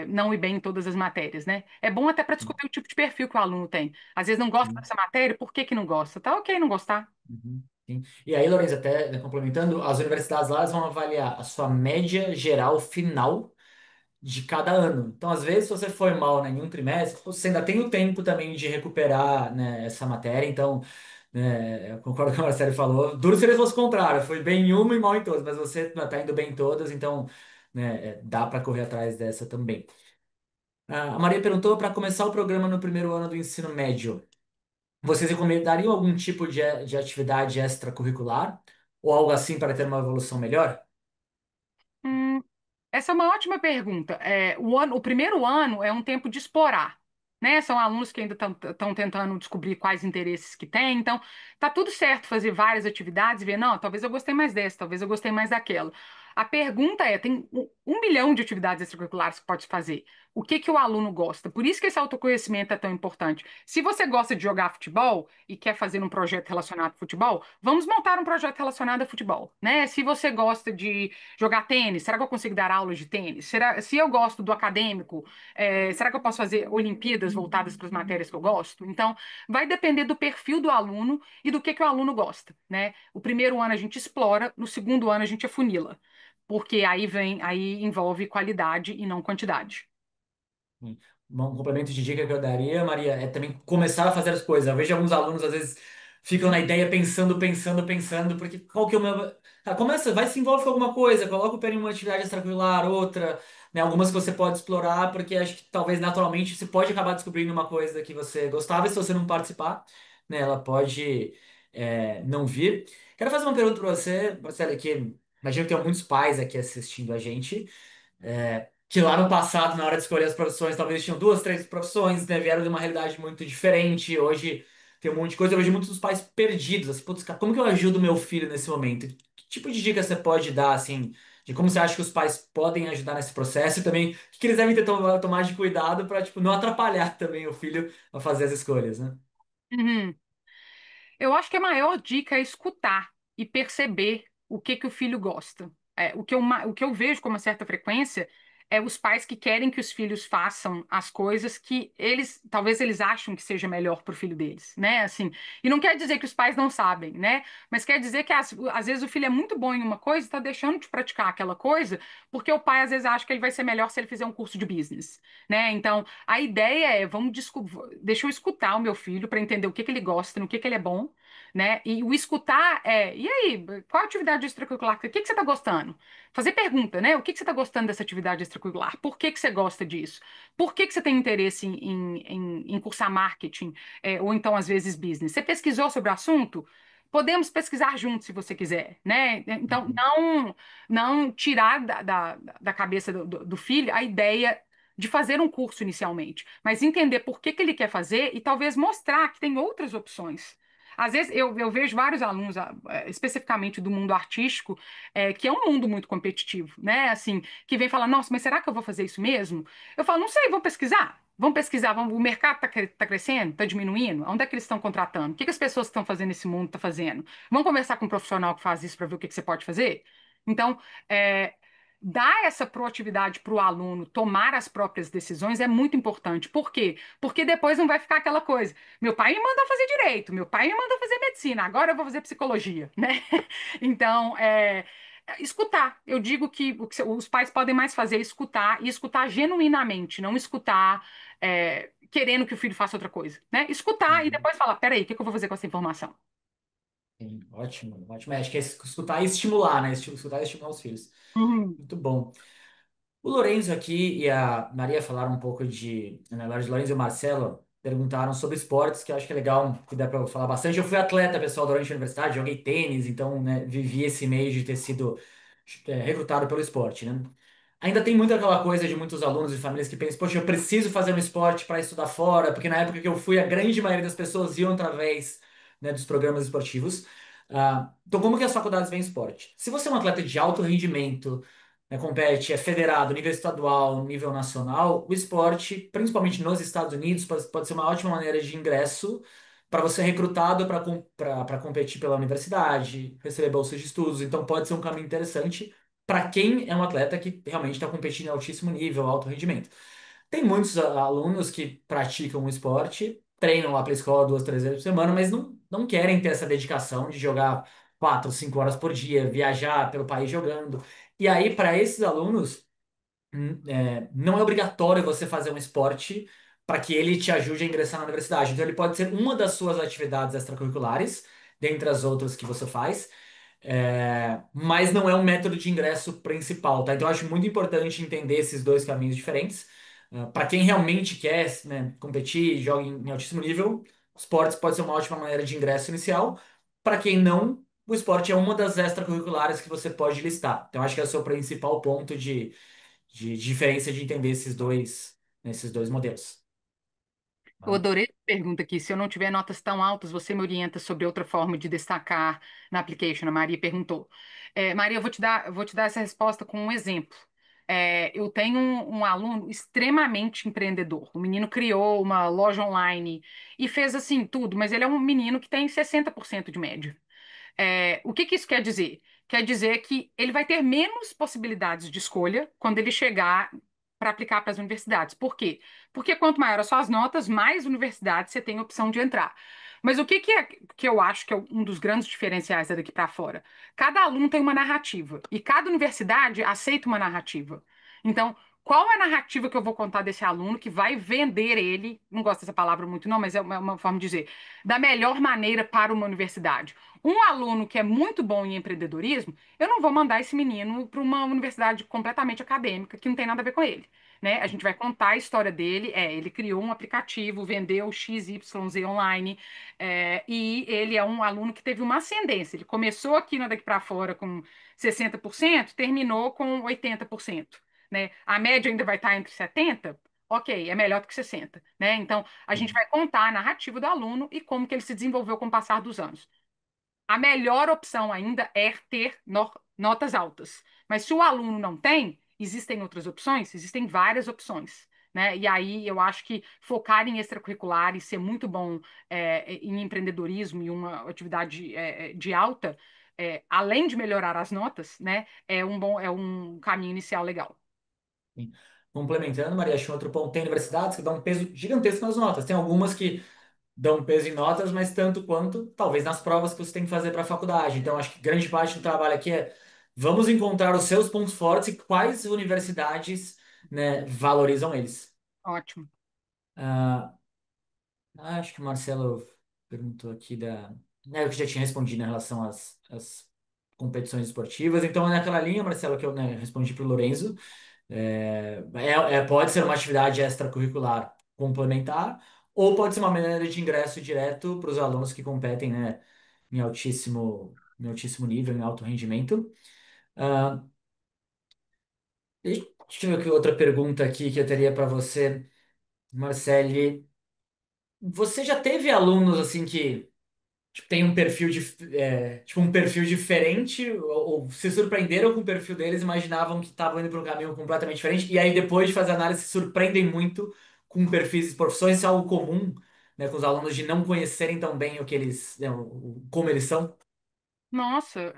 não ir bem em todas as matérias, né? É bom até para sim, descobrir o tipo de perfil que o aluno tem. Às vezes não gosta sim, dessa matéria, por que que não gosta? Tá ok não gostar. uhum, sim. E aí, Lourenço, até né, complementando, as universidades lá elas vão avaliar a sua média geral final de cada ano. Então, às vezes, se você foi mal, né, em um trimestre, você ainda tem o tempo também de recuperar, né, essa matéria. Então, né, eu concordo com o que a Marcelo falou. Duro se ele fosse o contrário, foi bem em uma e mal em todas, mas você está indo bem em todas, então, né, dá para correr atrás dessa também. A Maria perguntou para começar o programa no primeiro ano do ensino médio. Vocês recomendariam algum tipo de atividade extracurricular? Ou algo assim para ter uma evolução melhor? Hum, Essa é uma ótima pergunta. O primeiro ano é um tempo de explorar, né? São alunos que ainda estão tentando descobrir quais interesses que têm. Então, tá tudo certo fazer várias atividades e ver, não, talvez eu gostei mais dessa, talvez eu gostei mais daquela. A pergunta é, tem um milhão de atividades extracurriculares que pode fazer. O que que o aluno gosta? Por isso que esse autoconhecimento é tão importante. Se você gosta de jogar futebol e quer fazer um projeto relacionado a futebol, vamos montar um projeto relacionado a futebol, né? Se você gosta de jogar tênis, será que eu consigo dar aulas de tênis? Se eu gosto do acadêmico, será que eu posso fazer Olimpíadas voltadas para as matérias que eu gosto? Então, vai depender do perfil do aluno e do que o aluno gosta, né? O primeiro ano a gente explora, no segundo ano a gente afunila, porque aí envolve qualidade e não quantidade. Sim. Um complemento de dica que eu daria, Maria, é também começar a fazer as coisas. Eu vejo alguns alunos, às vezes, ficam na ideia pensando, pensando, pensando, porque qual que é o meu. Ah, começa, vai se envolve com alguma coisa, coloca o pé em uma atividade extracurricular, outra, né? Algumas que você pode explorar, porque acho que talvez naturalmente você pode acabar descobrindo uma coisa que você gostava, e se você não participar, né, ela pode não vir. Quero fazer uma pergunta para você, Marcelo, que imagino que tem muitos pais aqui assistindo a gente. Que lá no passado, na hora de escolher as profissões, talvez tinham duas, três profissões, né? Vieram de uma realidade muito diferente. Hoje tem um monte de coisa. Eu vejo muitos dos pais perdidos. Assim, putz, cara, como que eu ajudo meu filho nesse momento? Que tipo de dica você pode dar, assim, de como você acha que os pais podem ajudar nesse processo? E também, o que que eles devem ter tomar de cuidado para, tipo, não atrapalhar também o filho a fazer as escolhas, né? Uhum. Eu acho que a maior dica é escutar e perceber o que o filho gosta. O que eu vejo com uma certa frequência é os pais que querem que os filhos façam as coisas que talvez eles acham que seja melhor para o filho deles, né? Assim, e não quer dizer que os pais não sabem, né? Mas quer dizer que às vezes o filho é muito bom em uma coisa e está deixando de praticar aquela coisa porque o pai às vezes acha que ele vai ser melhor se ele fizer um curso de business, né? Então, a ideia é, deixa eu escutar o meu filho para entender o que que ele gosta, no que ele é bom, né? E o escutar e aí, qual a atividade extracurricular? O que que você está gostando? Fazer pergunta, né? O que que você está gostando dessa atividade extracurricular? Por que que você gosta disso? Por que que você tem interesse em cursar marketing, ou então, às vezes, business? Você pesquisou sobre o assunto? Podemos pesquisar juntos, se você quiser, né? Então, Uhum, não tirar da cabeça do filho a ideia de fazer um curso inicialmente, mas entender por que que ele quer fazer e talvez mostrar que tem outras opções. Às vezes eu vejo vários alunos, especificamente do mundo artístico, que é um mundo muito competitivo, né? Assim, que vem falar, nossa, mas será que eu vou fazer isso mesmo? Eu falo, não sei, vamos pesquisar. Vamos pesquisar, o mercado está crescendo, está diminuindo? Onde é que eles estão contratando? O que que as pessoas que estão fazendo nesse mundo estão fazendo? Vamos conversar com um profissional que faz isso para ver o que que você pode fazer? Então, é, dar essa proatividade para o aluno tomar as próprias decisões é muito importante. Por quê? Porque depois não vai ficar aquela coisa. Meu pai me mandou fazer direito, meu pai me mandou fazer medicina, agora eu vou fazer psicologia, né? Então, escutar. Eu digo que os pais podem mais fazer é escutar e escutar genuinamente, não escutar querendo que o filho faça outra coisa, né? Escutar e uhum. depois falar, peraí, o que que eu vou fazer com essa informação? Sim, ótimo, ótimo. Acho que é escutar e estimular, né? Escutar e estimular os filhos. Uhum. Muito bom. O Lourenço aqui e a Maria falaram um pouco na verdade, o Lourenço e o Marcelo perguntaram sobre esportes, que eu acho que é legal, que dá para eu falar bastante. Eu fui atleta, pessoal, durante a universidade, joguei tênis, então, né, vivi esse meio de ter sido recrutado pelo esporte, né? Ainda tem muito aquela coisa de muitos alunos e famílias que pensam, poxa, eu preciso fazer um esporte para estudar fora, porque na época que eu fui, a grande maioria das pessoas iam através, né, dos programas esportivos. Então, como que as faculdades veem esporte? Se você é um atleta de alto rendimento, né, compete, é federado, nível estadual, nível nacional, o esporte, principalmente nos Estados Unidos, pode ser uma ótima maneira de ingresso para você ser recrutado para competir pela universidade, receber bolsas de estudos. Então, pode ser um caminho interessante para quem é um atleta que realmente está competindo em altíssimo nível, alto rendimento. Tem muitos alunos que praticam o esporte, treinam lá para a escola duas, três vezes por semana, mas não querem ter essa dedicação de jogar 4, 5 horas por dia, viajar pelo país jogando. E aí, para esses alunos, não é obrigatório você fazer um esporte para que ele te ajude a ingressar na universidade. Então, ele pode ser uma das suas atividades extracurriculares, dentre as outras que você faz, mas não é um método de ingresso principal, tá? Então, eu acho muito importante entender esses dois caminhos diferentes. Para quem realmente quer, né, competir e joga em altíssimo nível, esportes pode ser uma ótima maneira de ingresso inicial. Para quem não, o esporte é uma das extracurriculares que você pode listar. Então, acho que é o seu principal ponto de diferença de entender esses dois modelos. Eu Tá? adorei a pergunta aqui. Se eu não tiver notas tão altas, você me orienta sobre outra forma de destacar na application. A Maria perguntou. Maria, eu vou te dar essa resposta com um exemplo. Eu tenho um aluno extremamente empreendedor. O menino criou uma loja online e fez assim tudo, mas ele é um menino que tem 60% de média. O que que isso quer dizer? Quer dizer que ele vai ter menos possibilidades de escolha quando ele chegar para aplicar para as universidades. Por quê? Porque quanto maior as suas notas, mais universidades você tem opção de entrar. Mas o que que é que eu acho que é um dos grandes diferenciais daqui para fora? Cada aluno tem uma narrativa e cada universidade aceita uma narrativa. Então, qual é a narrativa que eu vou contar desse aluno que vai vender ele? Não gosto dessa palavra muito, não, mas é uma forma de dizer, da melhor maneira para uma universidade. Um aluno que é muito bom em empreendedorismo, eu não vou mandar esse menino para uma universidade completamente acadêmica que não tem nada a ver com ele, né? A gente vai contar a história dele. Ele criou um aplicativo, vendeu XYZ online, e ele é um aluno que teve uma ascendência. Ele começou aqui na Daqui para Fora com 60%, terminou com 80%, né? A média ainda vai estar entre 70%. Ok, é melhor do que 60, né? Então, a gente vai contar a narrativa do aluno e como que ele se desenvolveu com o passar dos anos. A melhor opção ainda é ter notas altas. Mas se o aluno não tem, existem outras opções? Existem várias opções. Né? E aí eu acho que focar em extracurricular e ser muito bom em empreendedorismo e uma atividade de alta, além de melhorar as notas, né, é um caminho inicial legal. Sim. Complementando, Maria, acho que outro ponto tem universidades que dão um peso gigantesco nas notas. Tem algumas que dão peso em notas, mas tanto quanto, talvez, nas provas que você tem que fazer para a faculdade. Então, acho que grande parte do trabalho aqui é vamos encontrar os seus pontos fortes e quais universidades, né, valorizam eles. Ótimo. Ah, acho que o Marcelo perguntou aqui eu que já tinha respondido em relação às competições esportivas. Então, é naquela linha, Marcelo, que eu, né, respondi para o Lorenzo. Pode ser uma atividade extracurricular complementar, ou pode ser uma maneira de ingresso direto para os alunos que competem, né, em altíssimo nível, em alto rendimento. Ah, deixa eu ver aqui outra pergunta aqui que eu teria para você, Marcele. Você já teve alunos assim que tipo, tem um tipo, um perfil diferente, ou se surpreenderam com o perfil deles, imaginavam que estavam indo para um caminho completamente diferente, e aí depois de fazer análise se surpreendem muito com perfis e profissões, isso é algo comum, né, com os alunos de não conhecerem tão bem o que eles, né, como eles são. Nossa,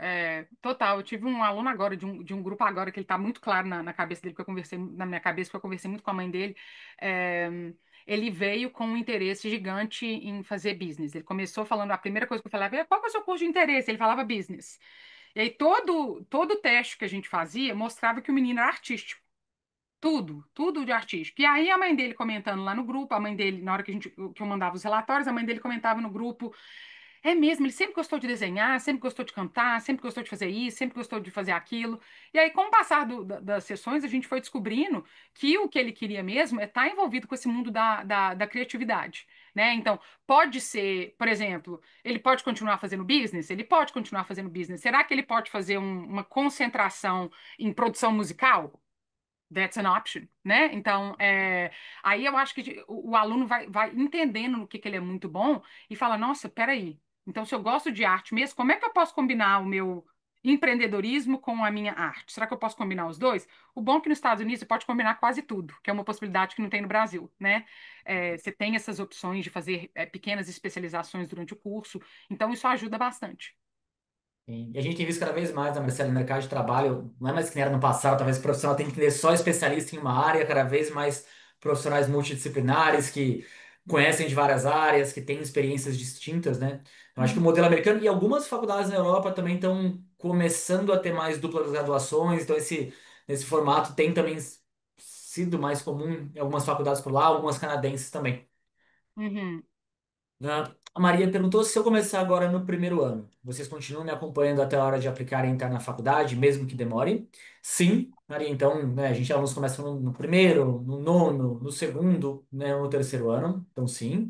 total. Eu tive um aluno agora, de um grupo agora, que ele está muito claro na cabeça dele, que eu conversei, na minha cabeça, que eu conversei muito com a mãe dele. É, ele veio com um interesse gigante em fazer business. Ele começou falando, a primeira coisa que eu falava, qual que é o seu curso de interesse? Ele falava business. E aí todo teste que a gente fazia mostrava que o menino era artístico. Tudo de artístico. E aí a mãe dele comentando lá no grupo, a mãe dele, na hora que eu mandava os relatórios, a mãe dele comentava no grupo, é mesmo, ele sempre gostou de desenhar, sempre gostou de cantar, sempre gostou de fazer isso, sempre gostou de fazer aquilo. E aí, com o passar das sessões, a gente foi descobrindo que o que ele queria mesmo é estar envolvido com esse mundo da criatividade, né? Então, pode ser, por exemplo, ele pode continuar fazendo business? Ele pode continuar fazendo business. Será que ele pode fazer uma concentração em produção musical? That's an option, né? Então, aí eu acho que o aluno vai entendendo no que ele é muito bom e fala, nossa, peraí, então se eu gosto de arte mesmo, como é que eu posso combinar o meu empreendedorismo com a minha arte? Será que eu posso combinar os dois? O bom é que nos Estados Unidos você pode combinar quase tudo, que é uma possibilidade que não tem no Brasil, né? Você tem essas opções de fazer pequenas especializações durante o curso, então isso ajuda bastante. E a gente tem visto cada vez mais, né, Marcelo, no mercado de trabalho, não é mais que nem era no passado, talvez o profissional tem que ter só especialista em uma área, cada vez mais profissionais multidisciplinares que conhecem de várias áreas, que têm experiências distintas, né? Eu acho que o Uhum, modelo americano e algumas faculdades na Europa também estão começando a ter mais duplas graduações, então esse formato tem também sido mais comum em algumas faculdades por lá, algumas canadenses também. uhum, A Maria perguntou se eu começar agora no primeiro ano, vocês continuam me acompanhando até a hora de aplicar e entrar na faculdade, mesmo que demore? Sim, Maria. Então, né, a gente alunos começam no primeiro, no nono, no segundo, né, no terceiro ano. Então, sim.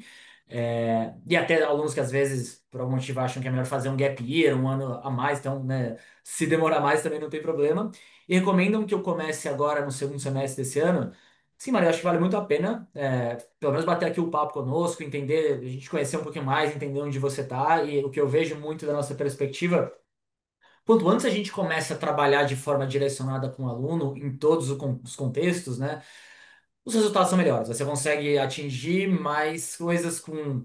E até alunos que às vezes, por algum motivo, acham que é melhor fazer um gap year, um ano a mais. Então, né, se demorar mais também não tem problema. E recomendam que eu comece agora no segundo semestre desse ano. Sim, Maria, acho que vale muito a pena, pelo menos bater aqui o papo conosco, entender, a gente conhecer um pouquinho mais, entender onde você está. E o que eu vejo muito da nossa perspectiva quanto antes a gente começa a trabalhar de forma direcionada com o aluno em todos os contextos, né, os resultados são melhores. Você consegue atingir mais coisas com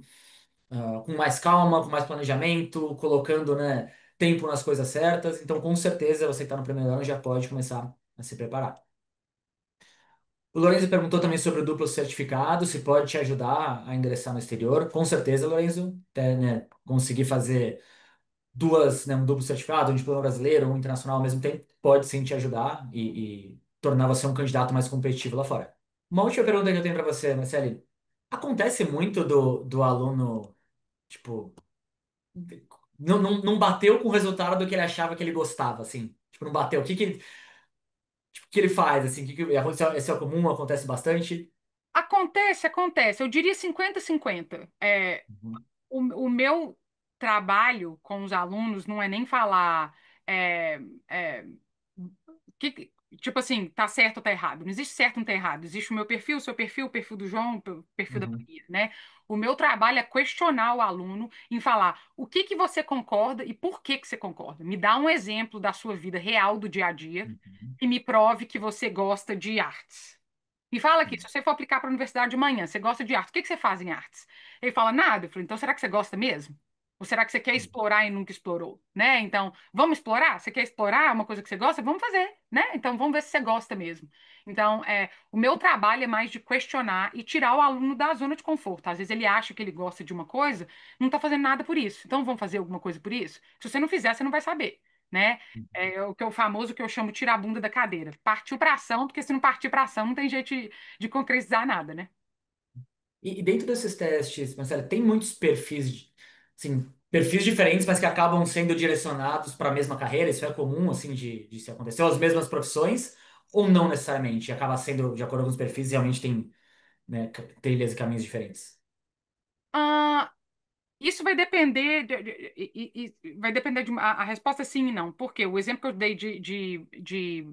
mais calma, com mais planejamento, colocando, né, tempo nas coisas certas. Então, com certeza, você que está no primeiro ano já pode começar a se preparar. O Lorenzo perguntou também sobre o duplo certificado, se pode te ajudar a ingressar no exterior. Com certeza, Lorenzo, até, né, conseguir fazer duas, né, um duplo certificado, um diploma brasileiro, um internacional ao mesmo tempo, pode sim te ajudar e tornar você um candidato mais competitivo lá fora. Uma última pergunta que eu tenho para você, Marcele. Acontece muito do aluno, tipo, não bateu com o resultado do que ele achava que ele gostava, assim. Tipo, não bateu. Que ele faz, assim? Isso é comum, acontece bastante? Acontece, acontece. Eu diria 50-50. Uhum, O meu trabalho com os alunos não é nem falar é, é, tipo assim, tá certo ou tá errado. Não existe certo ou não tá errado. Existe o meu perfil, o seu perfil, o perfil do João, o perfil da uhum, Maria, né? O meu trabalho é questionar o aluno em falar o que que você concorda e por que que você concorda. Me dá um exemplo da sua vida real do dia a dia uhum, e me prove que você gosta de artes. Me fala aqui, uhum, se você for aplicar para a universidade de manhã, você gosta de arte, o que que você faz em artes? Ele fala, nada. Eu falei, então será que você gosta mesmo? Ou será que você quer uhum. explorar e nunca explorou? Né? Então, vamos explorar? Você quer explorar uma coisa que você gosta? Vamos fazer, né? Então, vamos ver se você gosta mesmo. Então, o meu trabalho é mais de questionar e tirar o aluno da zona de conforto. Às vezes ele acha que ele gosta de uma coisa, não está fazendo nada por isso. Então, vamos fazer alguma coisa por isso? Se você não fizer, você não vai saber, né? É o que é o famoso que eu chamo tirar a bunda da cadeira. Partiu para ação, porque se não partir para ação, não tem jeito de concretizar nada, né? E dentro desses testes, Marcelo, tem muitos assim, perfis diferentes, mas que acabam sendo direcionados para a mesma carreira. Isso é comum, assim, de se acontecer, ou as mesmas profissões, ou não necessariamente? Acaba sendo, de acordo com os perfis, realmente tem, né, trilhas e caminhos diferentes. Ah, isso vai depender vai depender a resposta é sim e não. Por quê? O exemplo que eu dei de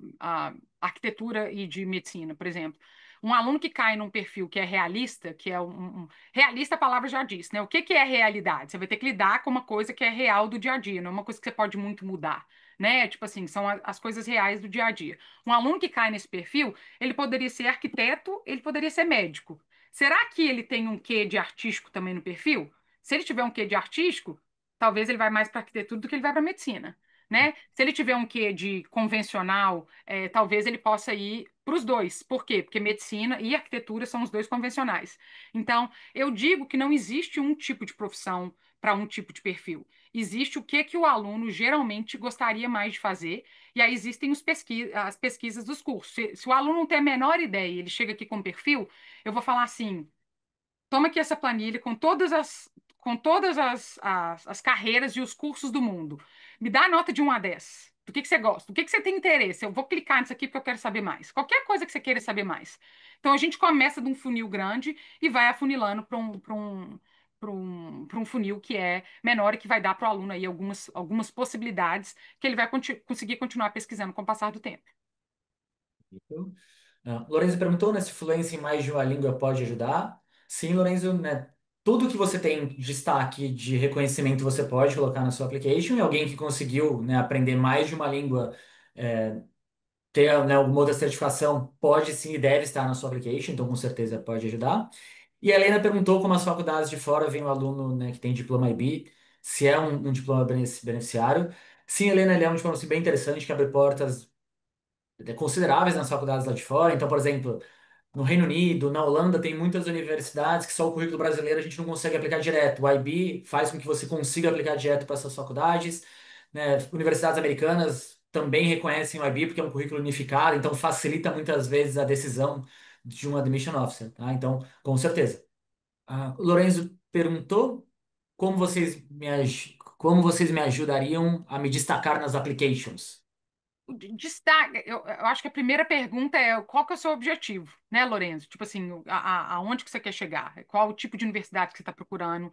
arquitetura e de medicina, por exemplo. Um aluno que cai num perfil que é realista, que é realista, a palavra já diz, né? O que que é realidade? Você vai ter que lidar com uma coisa que é real do dia a dia, não é uma coisa que você pode muito mudar, né? Tipo assim, são as coisas reais do dia a dia. Um aluno que cai nesse perfil, ele poderia ser arquiteto, ele poderia ser médico. Será que ele tem um quê de artístico também no perfil? Se ele tiver um quê de artístico, talvez ele vai mais para arquitetura do que ele vai para medicina, né? Se ele tiver um quê de convencional, talvez ele possa ir para os dois. Por quê? Porque medicina e arquitetura são os dois convencionais. Então, eu digo que não existe um tipo de profissão para um tipo de perfil. Existe o que que o aluno geralmente gostaria mais de fazer, e aí existem as pesquisas dos cursos. Se o aluno não tem a menor ideia, e ele chega aqui com perfil, eu vou falar assim: toma aqui essa planilha com todas as carreiras e os cursos do mundo. Me dá a nota de 1 a 10. Do que você gosta? Do que você tem interesse? Eu vou clicar nisso aqui porque eu quero saber mais. Qualquer coisa que você queira saber mais. Então a gente começa de um funil grande e vai afunilando para um funil que é menor e que vai dar para o aluno aí algumas possibilidades que ele vai conseguir continuar pesquisando com o passar do tempo. Lorenzo perguntou, né, se fluência em mais de uma língua pode ajudar. Sim, Lorenzo, né, tudo que você tem de destaque de reconhecimento você pode colocar na sua application e alguém que conseguiu, né, aprender mais de uma língua, é, ter, né, alguma outra certificação, pode sim e deve estar na sua application, então com certeza pode ajudar. E a Helena perguntou como as faculdades de fora veem o aluno, né, que tem diploma IB, se é um diploma beneficiário. Sim, Helena, ele é um diploma assim, bem interessante que abre portas consideráveis nas faculdades lá de fora. Então, por exemplo, no Reino Unido, na Holanda, tem muitas universidades que só o currículo brasileiro a gente não consegue aplicar direto. O IB faz com que você consiga aplicar direto para essas faculdades, né? Universidades americanas também reconhecem o IB porque é um currículo unificado, então facilita muitas vezes a decisão de um admission officer, tá? Então, com certeza. O Lorenzo perguntou como vocês me ajudariam a me destacar nas applications. Destaque, eu acho que a primeira pergunta é qual que é o seu objetivo, né, Lorenzo? Tipo assim, aonde que você quer chegar? Qual o tipo de universidade que você está procurando?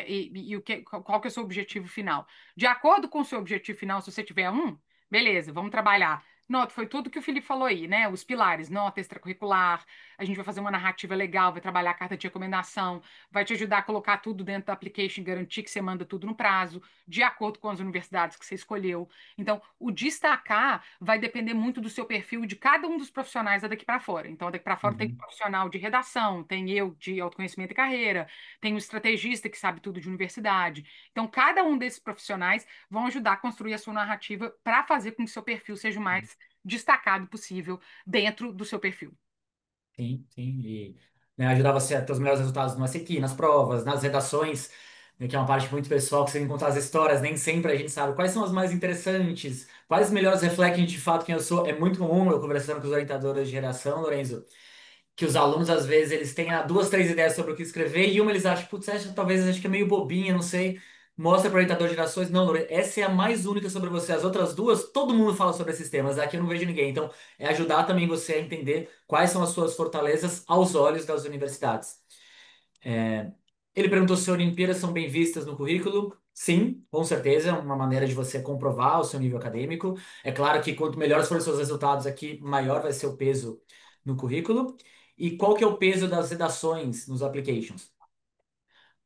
E qual que é o seu objetivo final? De acordo com o seu objetivo final, se você tiver um, beleza, vamos trabalhar. Nota, foi tudo que o Felipe falou aí, né? Os pilares, nota extracurricular, a gente vai fazer uma narrativa legal, vai trabalhar a carta de recomendação, vai te ajudar a colocar tudo dentro da application, garantir que você manda tudo no prazo, de acordo com as universidades que você escolheu. Então, o destacar vai depender muito do seu perfil de cada um dos profissionais daqui para fora. Então, daqui para fora tem um Uhum. profissional de redação, tem eu de autoconhecimento e carreira, tem um estrategista que sabe tudo de universidade. Então, cada um desses profissionais vão ajudar a construir a sua narrativa para fazer com que seu perfil seja o mais destacado possível dentro do seu perfil. Sim, sim. E né, ajudar você a ter os melhores resultados no SAT, nas provas, nas redações, né, que é uma parte muito pessoal, que você tem que contar as histórias, nem sempre a gente sabe quais são as mais interessantes, quais melhores refletem de fato quem eu sou. É muito comum eu conversando com os orientadores de geração, Lorenzo, que os alunos, às vezes, eles têm duas, três ideias sobre o que escrever, e uma eles acham, putz, essa talvez acho que é meio bobinha, não sei. Mostra para o orientador de gerações, não, Lore, essa é a mais única sobre você. As outras duas, todo mundo fala sobre esses temas, aqui eu não vejo ninguém. Então, é ajudar também você a entender quais são as suas fortalezas aos olhos das universidades. É, Ele perguntou se Olimpíadas são bem vistas no currículo. Sim, com certeza, é uma maneira de você comprovar o seu nível acadêmico. É claro que quanto melhores forem os seus resultados aqui, maior vai ser o peso no currículo. E qual que é o peso das redações nos applications?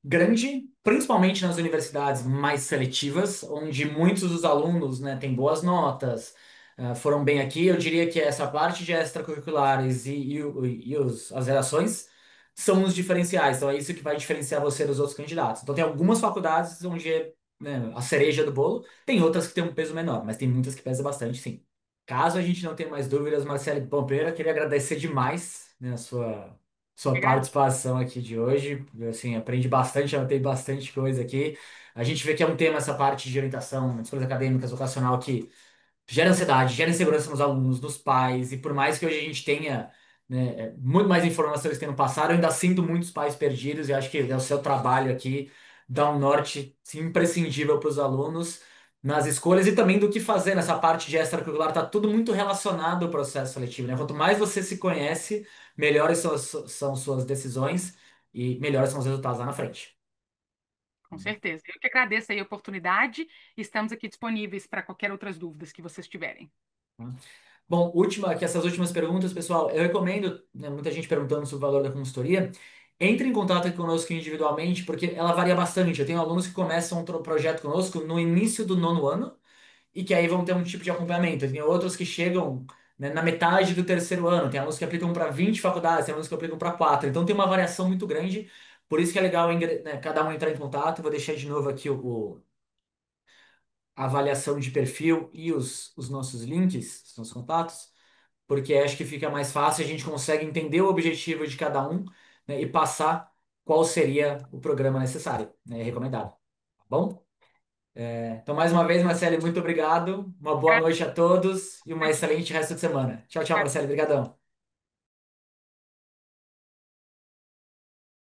Grande, principalmente nas universidades mais seletivas, onde muitos dos alunos, né, têm boas notas, foram bem aqui. Eu diria que essa parte de extracurriculares as redações são os diferenciais. Então é isso que vai diferenciar você dos outros candidatos. Então tem algumas faculdades onde é, né, a cereja do bolo, tem outras que têm um peso menor, mas tem muitas que pesam bastante, sim. Caso a gente não tenha mais dúvidas, Marcelo, bom, primeiro eu queria agradecer demais, né, a sua Obrigada. participação aqui de hoje. Assim, aprendi bastante, anotei bastante coisa aqui. A gente vê que é um tema essa parte de orientação, escolhas acadêmicas, vocacional, que gera ansiedade, gera insegurança nos alunos, nos pais, e por mais que hoje a gente tenha, né, muito mais informações que no passado, eu ainda sinto muitos pais perdidos, e acho que é o seu trabalho aqui dá um norte sim, imprescindível para os alunos nas escolhas e também do que fazer nessa parte de extracurricular, está tudo muito relacionado ao processo seletivo, né? Quanto mais você se conhece, melhores são suas decisões e melhores são os resultados lá na frente. Com certeza. Eu que agradeço aí a oportunidade e estamos aqui disponíveis para qualquer outras dúvidas que vocês tiverem. Tá? Bom, que essas últimas perguntas, pessoal, eu recomendo, né, muita gente perguntando sobre o valor da consultoria, entre em contato aqui conosco individualmente, porque ela varia bastante. Eu tenho alunos que começam um projeto conosco no início do nono ano e que aí vão ter um tipo de acompanhamento. Tem outros que chegam, né, na metade do terceiro ano, tem alunos que aplicam para 20 faculdades, tem alunos que aplicam para 4. Então tem uma variação muito grande, por isso que é legal, né, cada um entrar em contato. Eu vou deixar de novo aqui a avaliação de perfil e os nossos links, os nossos contatos, porque acho que fica mais fácil, a gente consegue entender o objetivo de cada um, né, e passar qual seria o programa necessário, né, recomendado. Tá bom? Então, mais uma vez, Marcelo, muito obrigado. Uma boa noite a todos e uma excelente resto de semana. Tchau, tchau, Marcelo. Obrigadão.